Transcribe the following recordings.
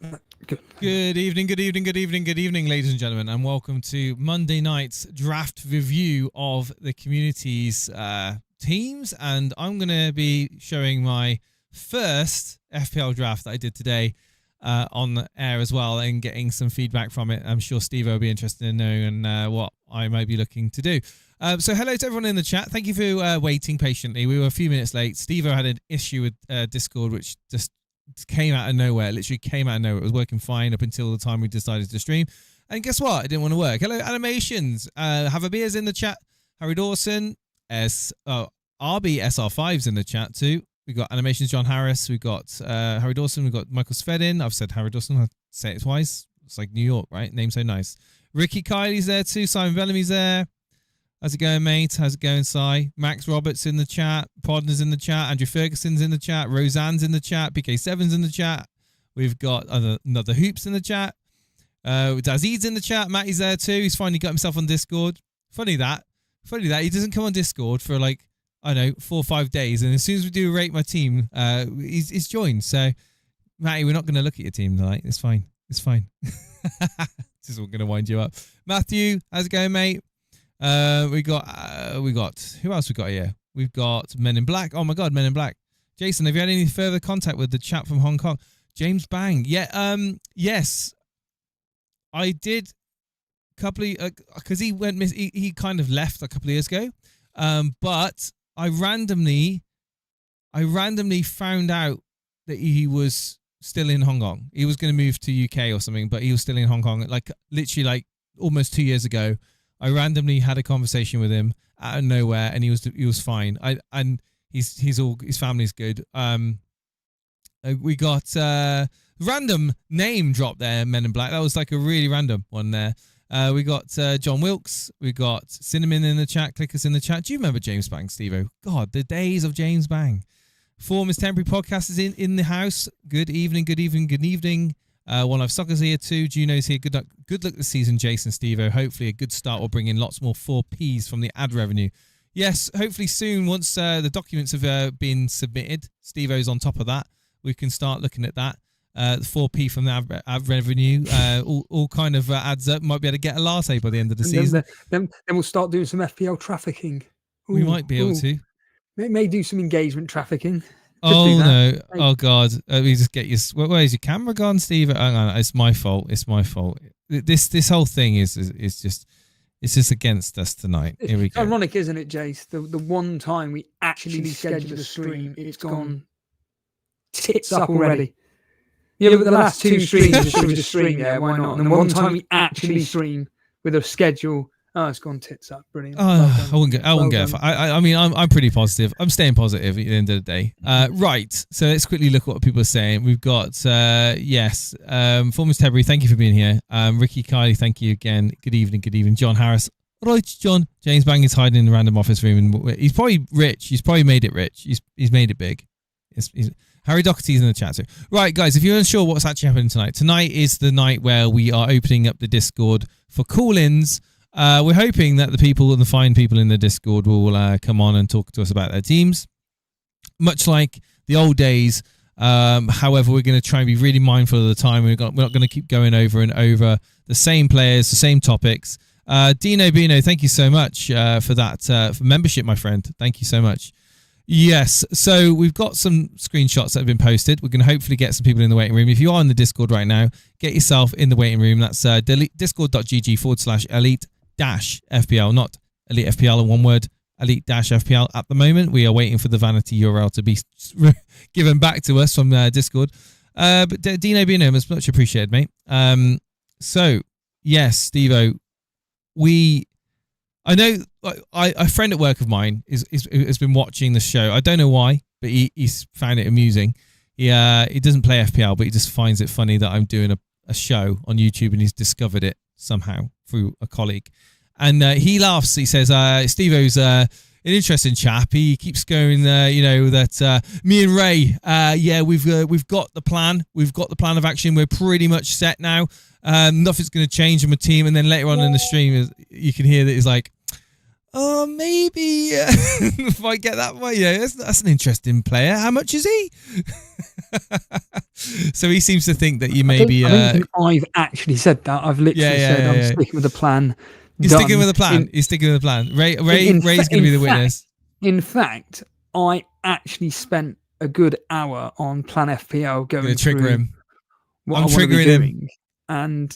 Good evening, ladies and gentlemen, and welcome to Monday night's draft review of the community's teams. And I'm going to be showing my first FPL draft that I did today on the air as well, and getting some feedback from it. I'm sure Steve will be interested in knowing what I might be looking to do. So hello to everyone in the chat. Thank you for waiting patiently. We were a few minutes late. Steve had an issue with Discord, which just came out of nowhere. Literally came out of nowhere. It was working fine up until the time we decided to stream, and guess what? It didn't want to work. Hello animations. Have a beers in the chat. Harry Dawson, RBSR5's in the chat too. We got animations John Harris. We got Harry Dawson. We got Michael Svedin. I've said Harry Dawson. I'll say it twice. It's like New York, right? Name so nice. Ricky Kylie's there too. Simon Bellamy's there. How's it going, mate? How's it going, Si? Max Roberts in the chat. Podner's in the chat. Andrew Ferguson's in the chat. Roseanne's in the chat. PK7's in the chat. We've got another Hoops in the chat. Dazid's in the chat. Matty's there too. He's finally got himself on Discord. Funny that. He doesn't come on Discord for like, I don't know, 4 or 5 days. And as soon as we do rate my team, he's joined. So, Matty, we're not going to look at your team tonight. It's fine. This is all going to wind you up. Matthew, how's it going, mate? We got who else we got here? We've got Men in Black. Oh my God, Men in Black. Jason, have you had any further contact with the chap from Hong Kong? James Bang. Yeah. Yes, I did. Because he went he kind of left a couple of years ago. But I randomly found out that he was still in Hong Kong. He was going to move to UK or something, but he was still in Hong Kong. Like literally, like almost 2 years ago. I randomly had a conversation with him out of nowhere, and he was fine. His family's good. We got random name drop there, Men in Black. That was like a really random one there. We got John Wilkes. We got Cinnamon in the chat. Clickers in the chat. Do you remember James Bang, Steve-O? God, the days of James Bang. Form is Temporary Podcast is in the house. Good evening. One Life Soccer's here too. Juno's here. Good luck this season, Jason, Steve-O. Hopefully a good start will bring in lots more 4Ps from the ad revenue. Yes, hopefully soon, once the documents have been submitted, Steve-O's on top of that. We can start looking at that. The 4P from the ad revenue all kind of adds up. Might be able to get a latte by the end of the season. Then we'll start doing some FPL trafficking. We might be able to. May do some engagement trafficking. Oh no! Oh God! We just get your. Where's your camera gone, Steve? Hang on, it's my fault. This whole thing is just against us tonight. Here we go. Ironic, isn't it, Jace? The one time we actually scheduled a stream, it's gone tits up already. Yeah, but the last 2 streams we just stream. Yeah, why not? And then one time we actually stream with a schedule. Oh, it's gone tits up. Brilliant. I wouldn't go. I mean, I'm pretty positive. I'm staying positive at the end of the day. Right. So let's quickly look at what people are saying. We've got, yes, Formers Tebbury, thank you for being here. Ricky Kylie, thank you again. Good evening. John Harris. Right, John. James Bang is hiding in the random office room. And he's probably rich. He's probably made it rich. He's made it big. Harry Doherty's in the chat too. Right, guys, if you're unsure what's actually happening tonight is the night where we are opening up the Discord for call-ins. We're hoping that the fine people in the Discord will come on and talk to us about their teams, much like the old days. However, we're going to try and be really mindful of the time. We're not going to keep going over and over the same players, the same topics. Dino Bino, thank you so much for that for membership, my friend. Thank you so much. Yes, so we've got some screenshots that have been posted. We're going to hopefully get some people in the waiting room. If you are in the Discord right now, get yourself in the waiting room. That's discord.gg/elite-FPL, not Elite FPL in one word, Elite-FPL. At the moment, we are waiting for the vanity URL to be given back to us from Discord. But Dino Bino, much appreciated, mate. So, yes, Steve-O, I know a friend at work of mine has been watching the show. I don't know why, but he's found it amusing. He doesn't play FPL, but he just finds it funny that I'm doing a show on YouTube, and he's discovered it somehow through a colleague. And he laughs. He says, Steve-O's an interesting chap. He keeps going, that me and Ray, we've got the plan. We've got the plan of action. We're pretty much set now. Nothing's going to change in my team. And then later on in the stream, you can hear that he's like, oh, maybe if I get that way, that's an interesting player. How much is he? So he seems to think that you I maybe. don't think I've actually said that. I've literally said I'm sticking with the plan. He's sticking with the plan. He's sticking with the plan. Ray's going to be the witness. In fact, I actually spent a good hour on Plan FPL going trigger through him. what I want to be doing. And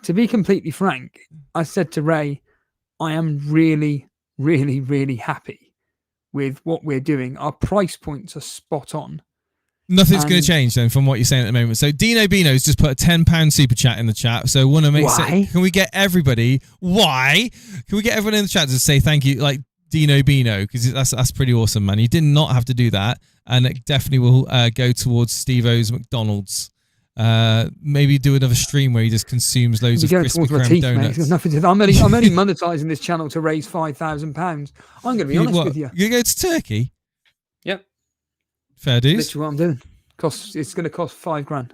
to be completely frank, I said to Ray, I am really, really, really happy with what we're doing. Our price points are spot on. Nothing's going to change then from what you're saying at the moment. So Dino Bino's just put a £10 super chat in the chat. So want to make can we get everybody? Why? Can we get everyone in the chat to say thank you, like Dino Bino, because that's pretty awesome, man. You did not have to do that, and it definitely will go towards Steve-O's McDonald's. Maybe do another stream where he just consumes loads of Krispy Kreme donuts. I'm only monetizing this channel to raise £5,000. I'm going to be honest with you. You go to Turkey? Yep. Fair dues. Literally what I'm doing. It's going to cost $5,000.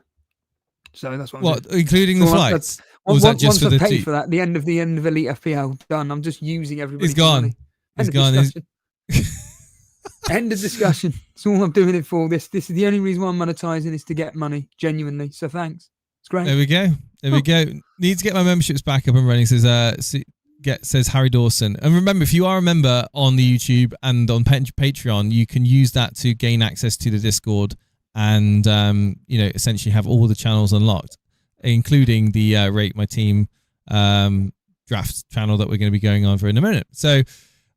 So that's what I'm doing. Including the flights? Once I've paid for that, the end of Elite FPL done. I'm just using everybody's money. He's gone. End of discussion. That's all I'm doing it for. This is the only reason why I'm monetizing is to get money, genuinely. So thanks. It's great. There we go. Need to get my memberships back up and running. Says Harry Dawson. And remember, if you are a member on the YouTube and on Patreon, you can use that to gain access to the Discord and essentially have all the channels unlocked, including the Rate My Team drafts channel that we're going to be going on for in a minute. So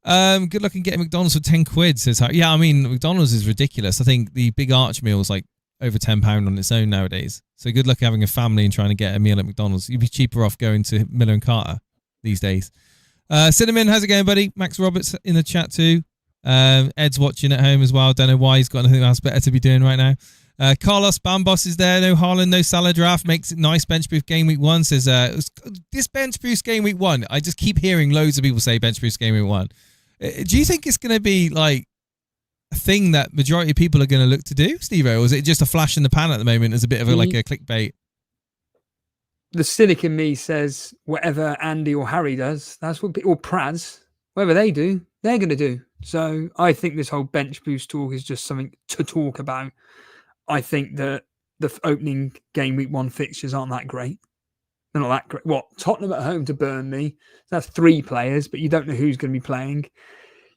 good luck in getting McDonald's for 10 quid, says Harry. Yeah, I mean, McDonald's is ridiculous. I think the big arch meal is like over £10 on its own nowadays. So good luck having a family and trying to get a meal at McDonald's. You'd be cheaper off going to Miller and Carter these days. Cinnamon, how's it going, buddy? Max Roberts in the chat too. Ed's watching at home as well. Don't know why he's got anything else better to be doing right now. Carlos Bambos is there. No Haaland, no Salah draft. Makes it nice. Bench boost game week 1 says this bench boost game week 1. I just keep hearing loads of people say bench boost game week 1. Do you think it's going to be like a thing that majority of people are going to look to do, Steve-O? Or is it just a flash in the pan at the moment as a bit of a clickbait? The cynic in me says whatever Andy or Harry does, that's what or Praz, whatever they do, they're going to do. So I think this whole bench boost talk is just something to talk about. I think that the opening game week 1 fixtures aren't that great. They're not that great. What? Tottenham at home to Burnley. That's 3 players, but you don't know who's going to be playing.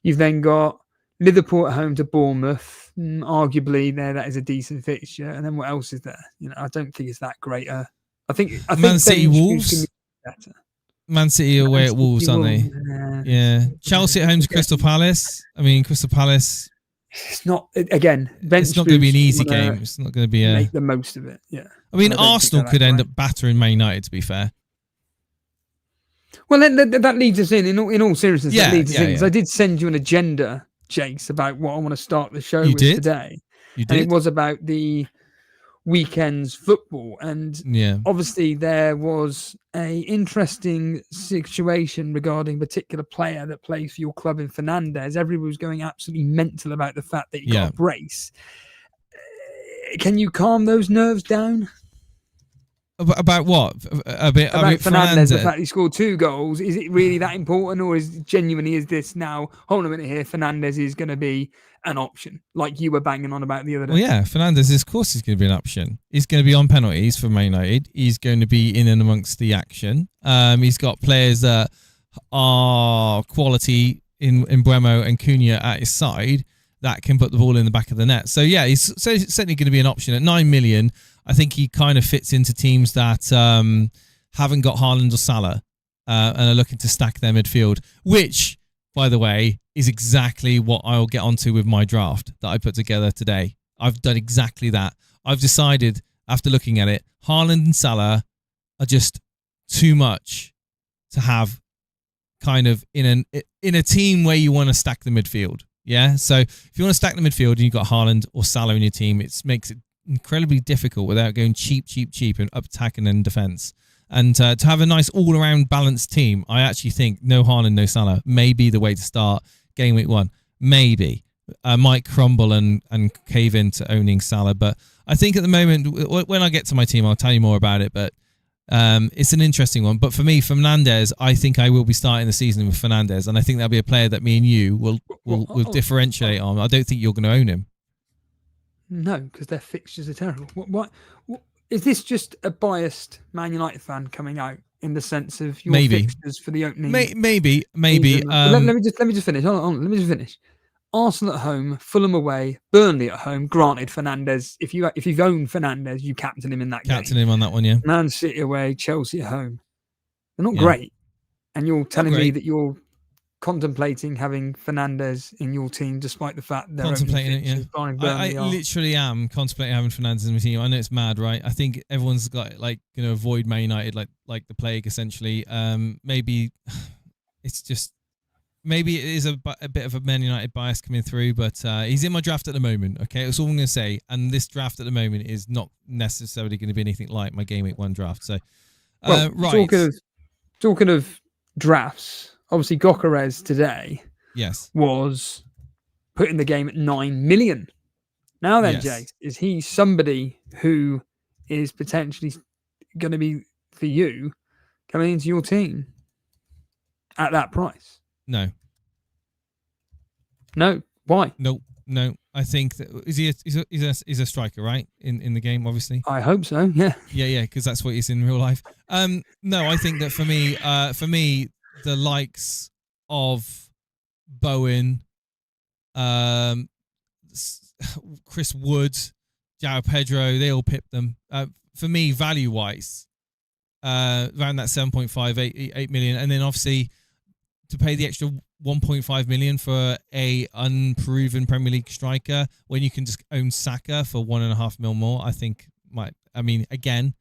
You've then got Liverpool at home to Bournemouth. Arguably, that is a decent fixture. And then what else is there? I don't think it's that great. I think Man City Wolves. Man City away at Wolves, aren't they? Yeah. Chelsea at home to Crystal Palace. I mean, Crystal Palace. It's not, again, it's not going to be an easy game. It's not going to be make the most of it. Yeah. I mean, Arsenal could end up battering Man United, to be fair. Well, that leads us in all seriousness. That leads us in. Because I did send you an agenda, Jakes, about what I want to start the show with today. You did? And it was about the weekend's football, and obviously there was a interesting situation regarding a particular player that plays for your club in Fernandes. Everyone was going absolutely mental about the fact that he got a brace. Can you calm those nerves down? About what? About Fernandes, the fact he scored 2 goals. Is it really that important, or is this now, hold on a minute here, Fernandes is going to be an option, like you were banging on about the other day? Well, yeah, Fernandes, of course, he's going to be an option. He's going to be on penalties for Man United. He's going to be in and amongst the action. He's got players that are quality in Mbeumo and Cunha at his side that can put the ball in the back of the net. So, yeah, he's certainly going to be an option. At 9 million, I think he kind of fits into teams that haven't got Haaland or Salah and are looking to stack their midfield, which, by the way, is exactly what I'll get onto with my draft that I put together today. I've done exactly that. I've decided, after looking at it, Haaland and Salah are just too much to have kind of in a team where you want to stack the midfield. Yeah, so if you want to stack the midfield and you've got Haaland or Salah in your team, it makes it incredibly difficult without going cheap in attacking and defence. And to have a nice all-around balanced team, I actually think no Haaland, no Salah may be the way to start game week 1. Maybe. Might crumble and cave into owning Salah. But I think at the moment, when I get to my team, I'll tell you more about it. But it's an interesting one. But for me, Fernandes, I think I will be starting the season with Fernandes. And I think that'll be a player that me and you will differentiate on. I don't think you're going to own him. No, because their fixtures are terrible. What is this? Just a biased Man United fan coming out in the sense of your fixtures for the opening? Maybe. Let me just finish. Hold on, let me just finish. Arsenal at home, Fulham away, Burnley at home. Granted, Fernandes. If you've owned Fernandes, you captain him in that game. Captain him on that one, yeah. Man City away, Chelsea at home. They're not great, and you're telling me that you're contemplating having Fernandes in your team, despite the fact they're contemplating it. Yeah, I literally am contemplating having Fernandes in my team. I know it's mad, right? I think everyone's got going to avoid Man United like the plague, essentially. Maybe it's just maybe it is a bit of a Man United bias coming through, but he's in my draft at the moment. Okay, that's all I'm going to say. And this draft at the moment is not necessarily going to be anything like my Game Week 1 draft. So, right. Talking of drafts. Obviously, Gyokeres today was put in the game at 9 million. Now then, Jay, is he somebody who is potentially going to be, for you, coming into your team at that price? No. No? Why? No. I think that he's a striker, right? In the game, obviously. I hope so. Yeah. Yeah, because that's what he's in real life. No, I think that for me, the likes of Bowen, Chris Wood, João Pedro, they all pipped them. For me, value-wise, around that 7.5, 8 million, and then obviously to pay the extra 1.5 million for a unproven Premier League striker when you can just own Saka for 1.5 mil more, I think again,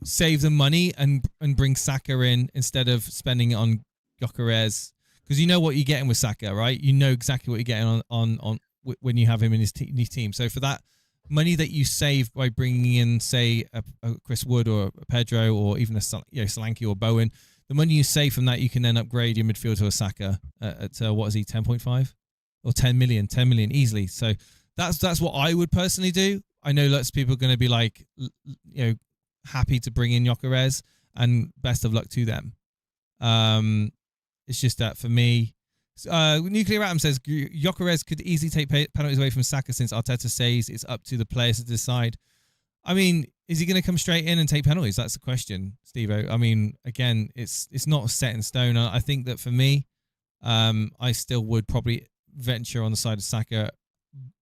save the money and bring Saka in instead of spending it on Gyokeres, because you know what you're getting with Saka, right? You know exactly what you're getting on when you have him in his team. So for that money that you save by bringing in, say, a Chris Wood or a Pedro or even a Solanke or Bowen, the money you save from that, you can then upgrade your midfield to a Saka at what is he, 10.5 or 10 million easily. So that's what I would personally do. I know lots of people are going to be like, happy to bring in Gyokeres, and best of luck to them. It's just that for me, Nuclear Atom says Gyokeres could easily take penalties away from Saka since Arteta says it's up to the players to decide. I mean, is he going to come straight in and take penalties? That's the question, Steve-O. I mean, again, it's not set in stone. I think that for me, I still would probably venture on the side of Saka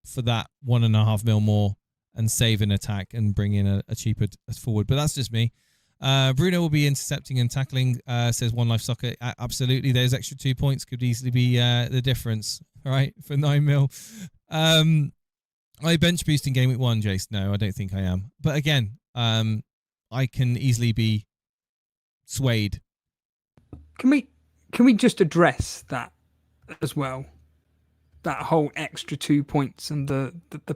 for that 1.5 mil more and save an attack and bring in a cheaper forward. But that's just me. Bruno will be intercepting and tackling, says One Life Soccer. Absolutely. Those extra 2 points could easily be the difference, right, for 9 mil. I bench boost in Game Week 1, Jace. No, I don't think I am. But again, I can easily be swayed. Can we just address that as well? That whole extra 2 points and the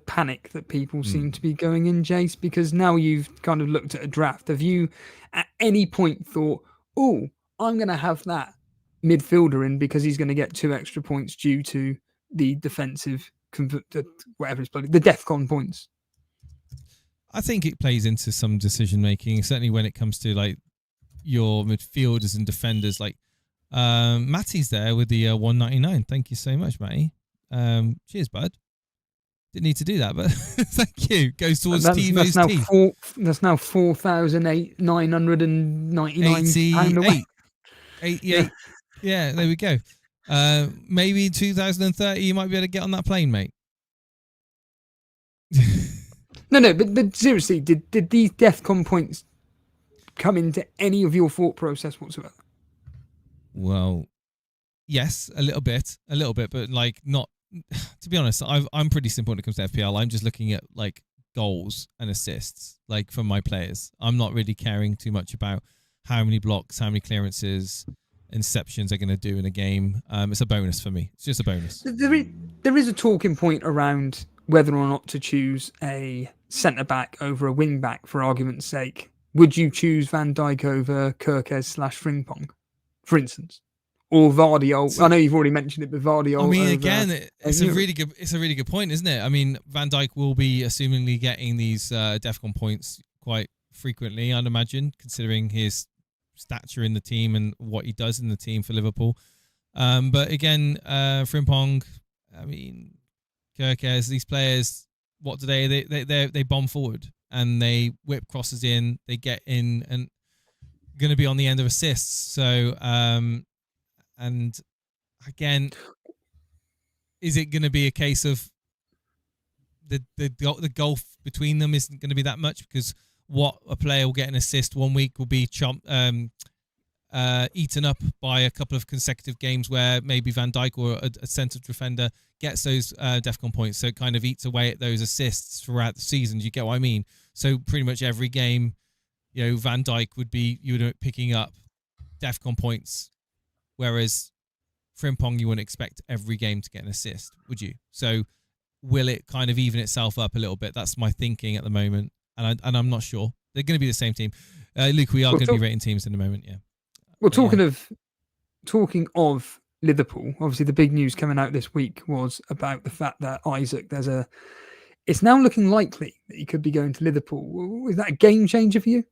panic that people seem to be going in, Jace, because now you've kind of looked at a draft. Have you at any point thought, oh, I'm going to have that midfielder in because he's going to get 2 extra points due to the defensive, whatever it's called, the Defcon points? I think it plays into some decision making, certainly when it comes to like your midfielders and defenders. Like Matty's there with the 199. Thank you so much, Matty. Cheers, bud. Didn't need to do that, but thank you. Goes towards TiVo's team. That's now 4,999 88. Yeah, there we go. Maybe in 2030 you might be able to get on that plane, mate. No, but seriously, did these Defcon points come into any of your thought process whatsoever? Well, yes, a little bit, but like not. To be honest, I'm pretty simple when it comes to FPL. I'm just looking at like goals and assists, like from my players. I'm not really caring too much about how many blocks, how many clearances, inceptions they're going to do in a game. It's a bonus for me. It's just a bonus. There is a talking point around whether or not to choose a centre-back over a wing-back, for argument's sake. Would you choose Van Dijk over Gyokeres/Frimpong, for instance? Or Vardy? I know you've already mentioned it, but Vardy. I mean, again, it's a really good point, isn't it? I mean, Van Dijk will be assumingly getting these Defcon points quite frequently, I'd imagine, considering his stature in the team and what he does in the team for Liverpool. But again, Frimpong, I mean, Gyokeres, these players, what do they bomb forward and they whip crosses in, they get in and going to be on the end of assists. So, and again, is it going to be a case of the gulf between them isn't going to be that much, because what a player will get an assist one week will be eaten up by a couple of consecutive games where maybe Van Dijk or a centre defender gets those Defcon points, so it kind of eats away at those assists throughout the season. Do you get what I mean? So pretty much every game, Van Dijk would be picking up Defcon points, whereas Frimpong you wouldn't expect every game to get an assist, would you? So will it kind of even itself up a little bit? That's my thinking at the moment, and I'm not sure. They're going to be the same team. Luke, we are going to be rating teams in a moment, yeah. Well, talking of Liverpool, obviously the big news coming out this week was about the fact that Isak, it's now looking likely that he could be going to Liverpool. Is that a game changer for you?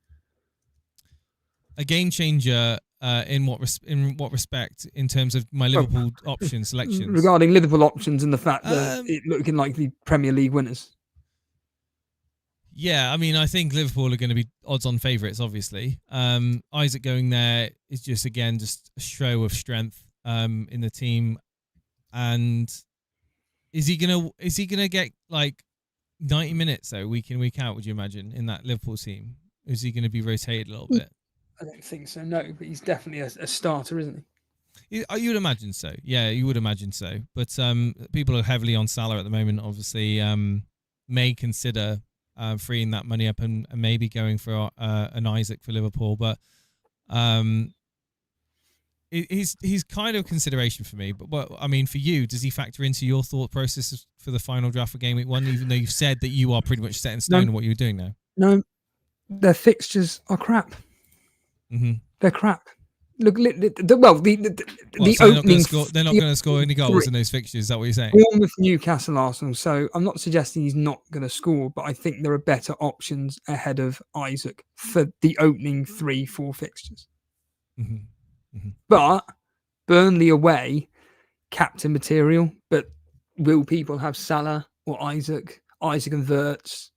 A game changer in what respect, in terms of my Liverpool option selections? Regarding Liverpool options and the fact that it looking like the Premier League winners. Yeah, I mean, I think Liverpool are going to be odds-on favourites, obviously. Isak going there is just a show of strength in the team. And is he gonna get like 90 minutes though, week in, week out, would you imagine, in that Liverpool team? Is he going to be rotated a little bit? I don't think so, no, but he's definitely a starter, isn't he? You would imagine so. Yeah, you would imagine so. But people are heavily on Salah at the moment, obviously. May consider freeing that money up and maybe going for an Isak for Liverpool, but he's kind of consideration for me. But I mean, for you, does he factor into your thought process for the final draft for Game Week 1, even though you've said that you are pretty much set in stone on what you're doing now? No, their fixtures are crap. Mm-hmm. They're crap. Look, the opening. They're not going to score any goals in those fixtures. Is that what you're saying? Bournemouth, Newcastle, Arsenal. So I'm not suggesting he's not going to score, but I think there are better options ahead of Isak for the opening 3-4 fixtures. Mm-hmm. Mm-hmm. But Burnley away, captain material. But will people have Salah or Isak? Isak and Wirtz.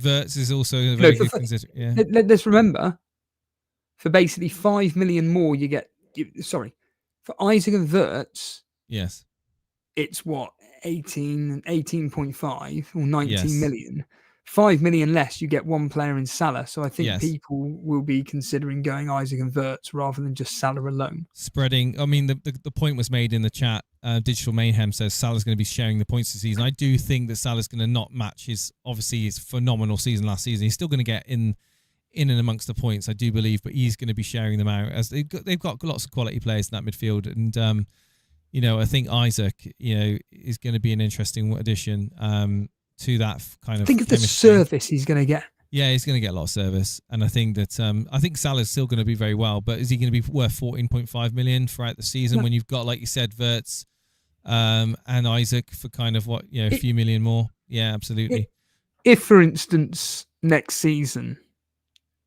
Wirtz is also a very good consider. Yeah. Let's remember, for basically 5 million more, you get. Sorry, for Isak and Wirtz. Yes. It's what, 18.5 or 19 million. 5 million less, you get one player in Salah. So I think people will be considering going Isak and Wirtz rather than just Salah alone. Spreading. I mean, the point was made in the chat. Digital Mayhem says Salah's going to be sharing the points this season. I do think that Salah's going to not match his phenomenal season last season. He's still going to get in and amongst the points, I do believe, but he's going to be sharing them out, as they've got lots of quality players in that midfield. And I think Isak, is going to be an interesting addition to that kind of. Think of the service he's going to get. Yeah, he's going to get a lot of service, and I think that Salah's still going to be very well, but is he going to be worth 14.5 million throughout the season when you've got, like you said, Wirtz and Isak for kind of a few million more? Yeah, absolutely. If, for instance, next season,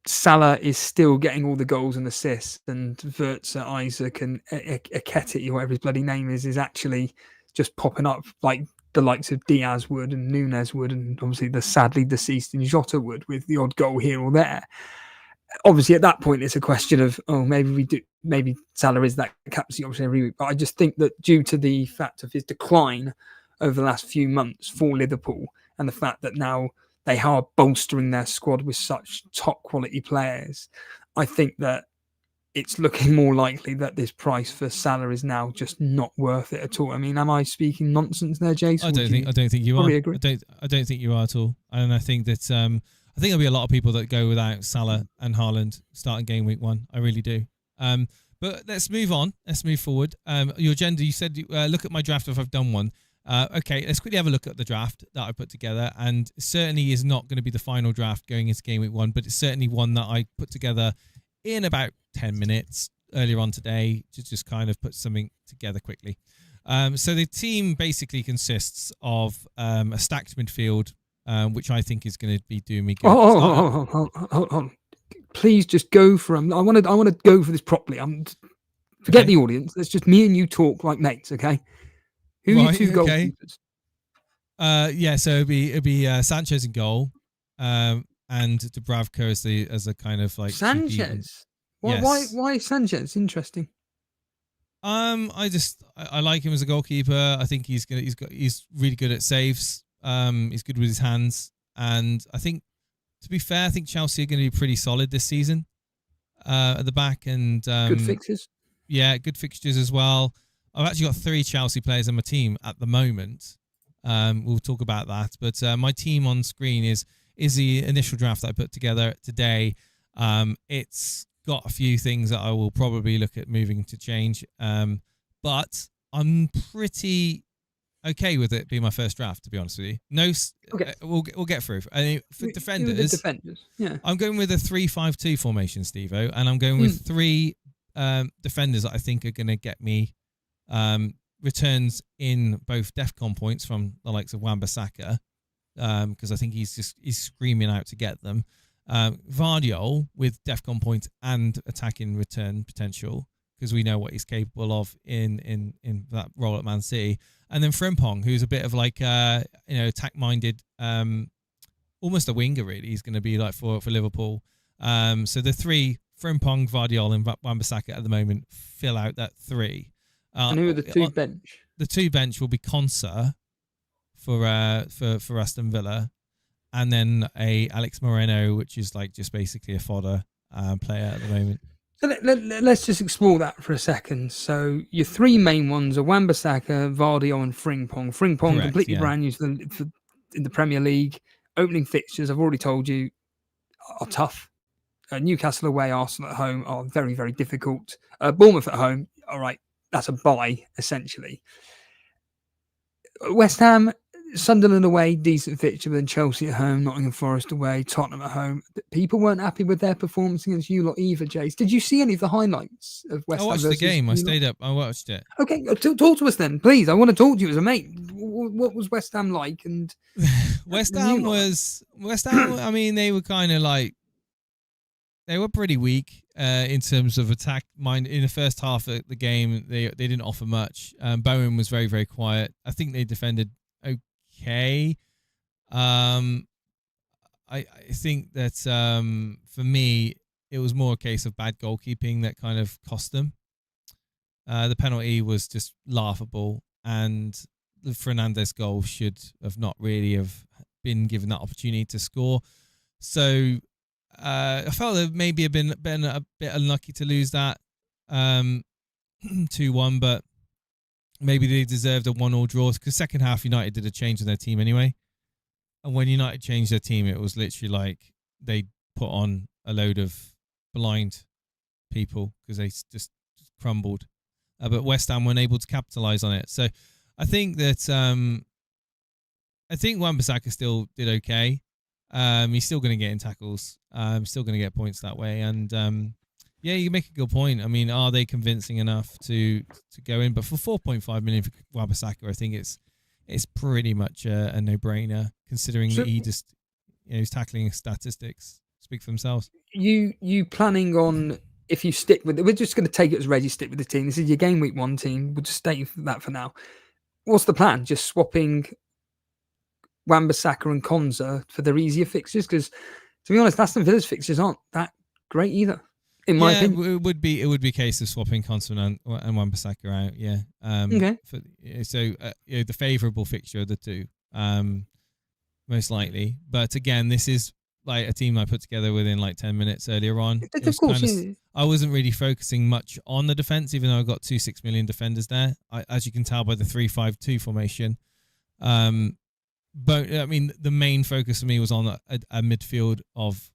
Salah is still getting all the goals and assists, and Wirtz, Isak, and Eketi, or whatever his bloody name is actually just popping up like the likes of Diaz would and Nunes would, and obviously the sadly deceased Jota would, with the odd goal here or there. Obviously, at that point, it's a question of, maybe Salah is that captaincy option every week. But I just think that due to the fact of his decline over the last few months for Liverpool, and the fact that now they are bolstering their squad with such top quality players, I think that it's looking more likely that this price for Salah is now just not worth it at all. I mean, am I speaking nonsense there, Jason? I don't think you are. Agree? I don't think you are at all. And I think that there'll be a lot of people that go without Salah and Haaland starting Game Week 1. I really do. But let's move on. Let's move forward. Your agenda, you said look at my draft if I've done one. Okay, let's quickly have a look at the draft that I put together, and it certainly is not going to be the final draft going into Game Week 1, but it's certainly one that I put together in about 10 minutes earlier on today to just kind of put something together quickly. So the team basically consists of a stacked midfield, which I think is going to be doing me good. Hold on. Please just go for them. I want to go for this properly. Forget the audience. Let's just me and you talk like mates, okay? Who are your two goalkeepers? Yeah, so it'd be Sanchez in goal, and Dubravka as a kind of like cheap even. Sanchez. Why Sanchez? Interesting. I like him as a goalkeeper. I think he's really good at saves. He's good with his hands, and I think, to be fair, I think Chelsea are going to be pretty solid this season at the back, and Good fixtures. Yeah, good fixtures as well. I've actually got 3 Chelsea players on my team at the moment. We'll talk about that, but my team on screen is the initial draft that I put together today. It's got a few things that I will probably look at moving to change, but I'm pretty okay with it being my first draft, to be honest with you. No, Okay. we'll get through. I mean, for defenders, yeah. I'm going with a 3-5-2 formation, Steve-O, and I'm going with 3 defenders that I think are going to get me returns in both Defcon points from the likes of Wan-Bissaka, because I think he's screaming out to get them. Vardiol with Defcon points and attacking return potential, because we know what he's capable of in that role at Man City. And then Frimpong, who's a bit of like attack-minded, almost a winger really. He's going to be like for Liverpool. So the 3, Frimpong, Vardiol, and Wan-Bissaka at the moment fill out that 3. And who are the 2 bench? The 2 bench will be Konsa for Aston Villa, and then a Alex Moreno, which is like just basically a fodder player at the moment. So let's just explore that for a second. So your 3 main ones are Wan-Bissaka, Vardiol, and Frimpong. Frimpong, Correct, completely brand new in the Premier League. Opening fixtures, I've already told you, are tough. Newcastle away, Arsenal at home are very, very difficult. Bournemouth at home, all right, that's a bye, essentially. West Ham, Sunderland away, decent fixture, but then Chelsea at home, Nottingham Forest away, Tottenham at home. People weren't happy with their performance against you lot either, Jace. Did you see any of the highlights of West Ham? I watched the game. I stayed up. I watched it. Okay, talk to us then, please. I want to talk to you as a mate. What was West Ham like? And West Ham. I mean, they were kind of like, they were pretty weak in terms of attack mind. In the first half of the game, they didn't offer much. Bowen was very, very quiet. I think they defended okay. I think that for me, it was more a case of bad goalkeeping that kind of cost them. The penalty was just laughable, and the Fernandes goal should have not really have been given that opportunity to score. So I felt that maybe have been a bit unlucky to lose that 2-1, but maybe they deserved a 1-1 draw, because second half United did a change in their team anyway. And when United changed their team, it was literally like they put on a load of blind people because they just crumbled. But West Ham weren't able to capitalise on it. So I think that I think Wan-Bissaka still did okay. He's still going to get in tackles. Still going to get points that way. And yeah, you make a good point. I mean, are they convincing enough to go in? But for 4.5 million for Wan-Bissaka, I think it's pretty much a no-brainer, considering that he just, his tackling statistics speak for themselves. You planning on, if you stick with it, we're just going to take it as read, you stick with the team. This is your game week 1 team. We'll just stay for that for now. What's the plan? Just swapping Wan-Bissaka and Konsa for their easier fixtures? Because to be honest, Aston Villa's fixtures aren't that great either, in my opinion. It would be a case of swapping Konsa and Wan-Bissaka out. Yeah. Okay. The favourable fixture of the 2, most likely. But again, this is like a team I put together within like 10 minutes earlier on. Of course, I wasn't really focusing much on the defence, even though I got 2 6 million defenders there. As you can tell by the 3-5-2 formation. But I mean, the main focus for me was on a midfield of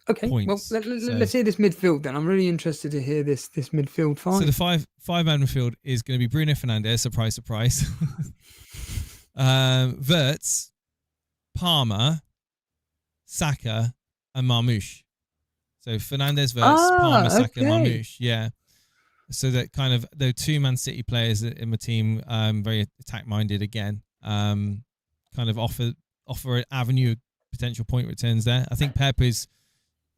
points. Well, let's hear this midfield then. I'm really interested to hear this midfield five. So the five-man midfield is going to be Bruno Fernandes, surprise, surprise. Wirtz, Palmer, Saka, and Marmoush. So Fernandes, Wirtz, Palmer, Saka, Marmoush. Yeah. So that kind of the 2 Man City players in my team, very attack-minded again. Kind of offer an avenue of potential point returns there. I think Pep is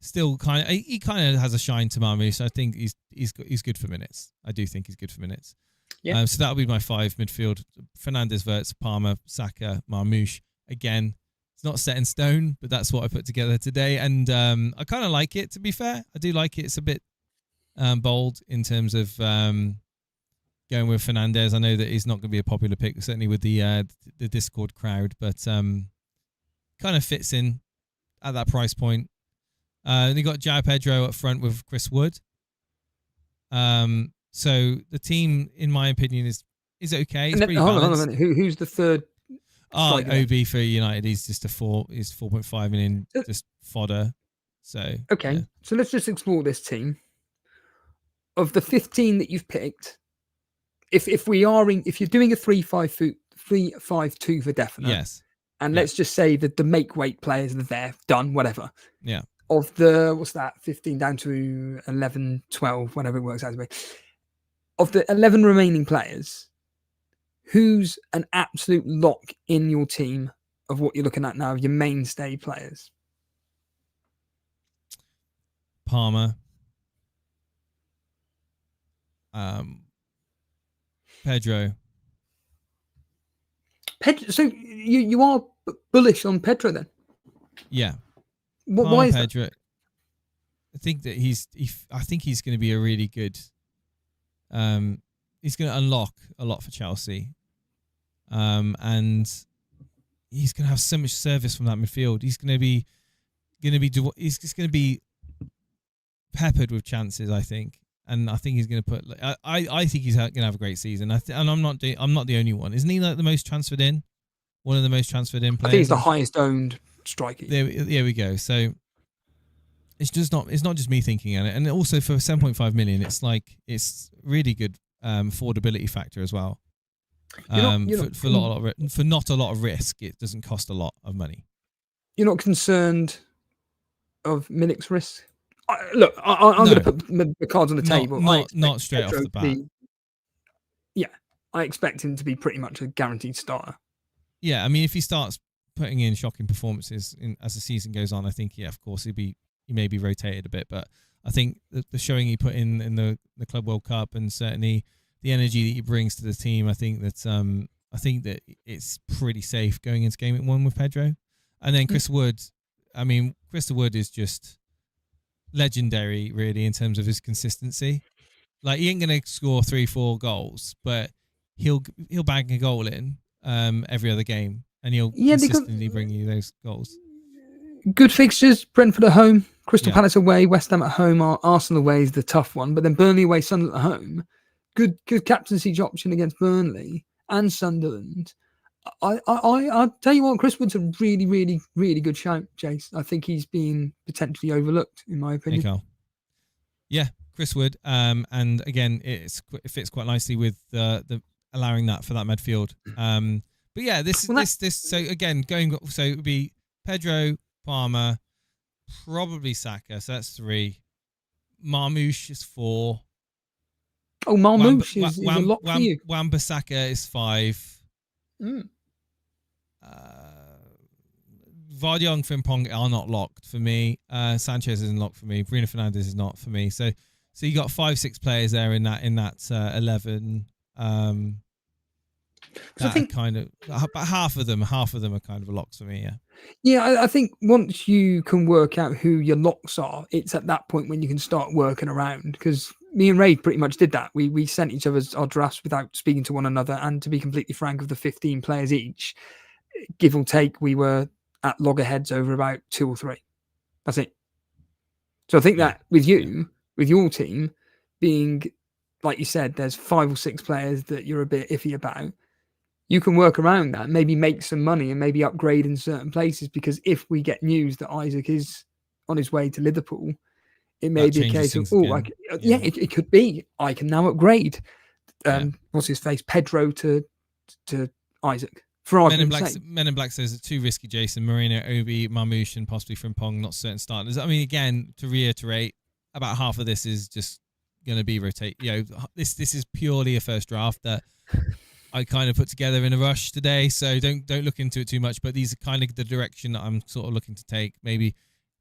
still kind of has a shine to Marmoush. So I think he's good for minutes. I do think he's good for minutes. Yeah. So that'll be my 5 midfield: Fernandes, Wirtz, Palmer, Saka, Marmoush. Again, it's not set in stone, but that's what I put together today, and I kind of like it. To be fair, I do like it. It's a bit bold in terms of going with Fernandes. I know that he's not going to be a popular pick, certainly with the Discord crowd, but kind of fits in at that price point. They got João Pedro up front with Chris Wood. So the team, in my opinion, is okay. It's pretty balanced. Hold on a minute. Who's the third? OB for United. He's just he's 4.5 million, just fodder. So okay, yeah. So let's just explore this team. Of the 15 that you've picked, if you're doing a 3-5-2 for definite, Yes, and let's just say that the make weight players are there, done, whatever. Yeah. Of the 15 down to 11, 12, whatever it works out to be. Of the 11 remaining players, who's an absolute lock in your team of what you're looking at now, your mainstay players? Palmer, Pedro. So you are bullish on Pedro then? Yeah. Why is Pedro? that? I think that I think he's going to be a really good. He's going to unlock a lot for Chelsea, and he's going to have so much service from that midfield. He's going to be he's just going to be peppered with chances, I think, and I think he's going to put. I think he's going to have a great season. And I'm not the only one. Isn't he like the most transferred in? One of the most transferred in players. I think he's the highest owned striker. There we go. So it's not just me thinking at it, and also for 7.5 million, it's really good affordability factor as well. For not a lot of risk, it doesn't cost a lot of money. You're not concerned of Milik's risk? I'm going to put the cards on the table. Not straight off the bat. I expect him to be pretty much a guaranteed starter. Yeah, I mean, if he starts putting in shocking performances as the season goes on, I think, of course, he may be rotated a bit. But I think the showing he put in the Club World Cup, and certainly the energy that he brings to the team, I think that it's pretty safe going into Game Week 1 with Pedro. And then Chris Wood, I mean, Chris Wood is just legendary, really, in terms of his consistency. Like, he ain't going to score 3-4 goals, but he'll bang a goal in every other game, and he'll consistently bring you those goals. Good fixtures: Brentford at home, Crystal Palace away, West Ham at home, Arsenal away is the tough one, but then Burnley away, Sunderland at home. Good captaincy option against Burnley and Sunderland. I'll tell you what, Chris Wood's a really, really, really good shout, Jace. I think he's been potentially overlooked, in my opinion. Hey, Carl. Yeah, Chris Wood. And again, it fits quite nicely with the allowing that for that midfield. But yeah, this. So again, so it would be Pedro, Palmer, probably Saka. So that's 3. Marmoush is 4. Oh, Marmoush is a lock for you. Wan-Bissaka is 5. Vardy and Frimpong are not locked for me. Sanchez isn't locked for me. Bruno Fernandes is not for me. So you got 5-6 players there in that 11. I think kind of about half of them are kind of locks for me. Yeah, I think once you can work out who your locks are, it's at that point when you can start working around. Because me and Ray pretty much did that. We sent each other our drafts without speaking to one another. And to be completely frank, of the 15 players each, give or take, we were at loggerheads over about 2 or 3. That's it. So I think that with your team being, like you said, there's 5 or 6 players that you're a bit iffy about. You can work around that, maybe make some money and maybe upgrade in certain places, because if we get news that Isak is on his way to Liverpool, it may be a case of, it could be, I can now upgrade. What's his face? Pedro to Isak. For Men in Black says it's too risky, Jason. Moreno, Obi, Marmoush, and possibly Frimpong, not certain starters. I mean, again, to reiterate, about half of this is just going to be rotate. This is purely a first draft that I kind of put together in a rush today, so don't look into it too much. But these are kind of the direction that I'm sort of looking to take. Maybe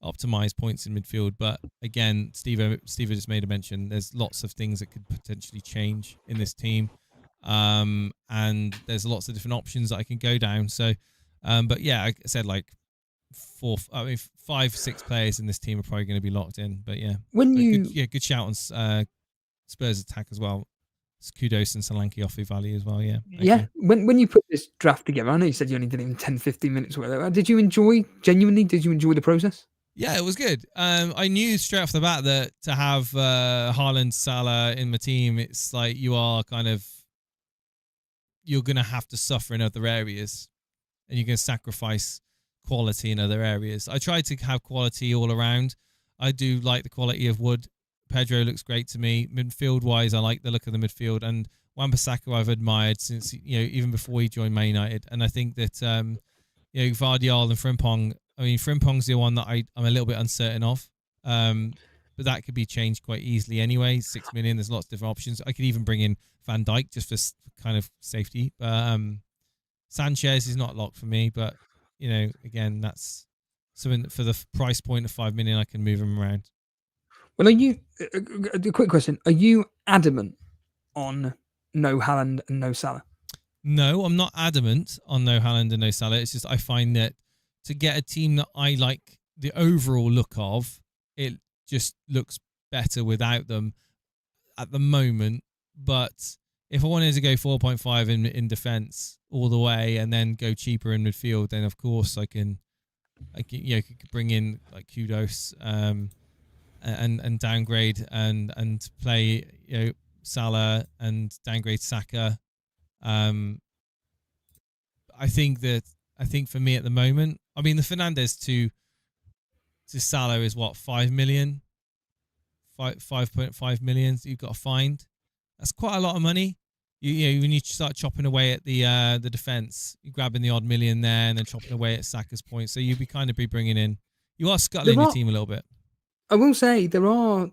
optimize points in midfield. But again, Steve just made a mention. There's lots of things that could potentially change in this team. and there's lots of different options that I can go down. So, but yeah, like I said, like 5-6 players in this team are probably going to be locked in. But yeah, good shout on Spurs attack as well. It's kudos and Solanke off value as well. Yeah. Yeah. When you put this draft together, I know you said you only did it in 10-15 minutes or whatever. Did you enjoy the process? Yeah, it was good. I knew straight off the bat that to have Haaland, Salah in my team, it's like you're going to have to suffer in other areas, and you're going to sacrifice quality in other areas. I tried to have quality all around. I do like the quality of Wood. Pedro looks great to me. Midfield-wise, I like the look of the midfield. And Wan-Bissaka I've admired since, even before he joined Man United. And I think that, Gvardiol and Frimpong, Frimpong's the one that I'm a little bit uncertain of. But that could be changed quite easily anyway. 6 million, there's lots of different options. I could even bring in Van Dijk just for kind of safety. But Sanchez is not locked for me. But, again, that's something for the price point of 5 million, I can move him around. Well, a quick question. Are you adamant on no Haaland and no Salah? No, I'm not adamant on no Haaland and no Salah. It's just I find that to get a team that I like the overall look of, it just looks better without them at the moment. But if I wanted to go 4.5 in defence all the way and then go cheaper in midfield, then of course I can bring in like Kudos and downgrade and play Salah and downgrade Saka. I think for me at the moment, the Fernandes to Salah is what, 5 million, 5.5 million that you've got to find. That's quite a lot of money. When you start chopping away at the defense, you're grabbing the odd million there and then chopping away at Saka's points. So you'd be bringing in. You are scuttling your team a little bit. I will say there are,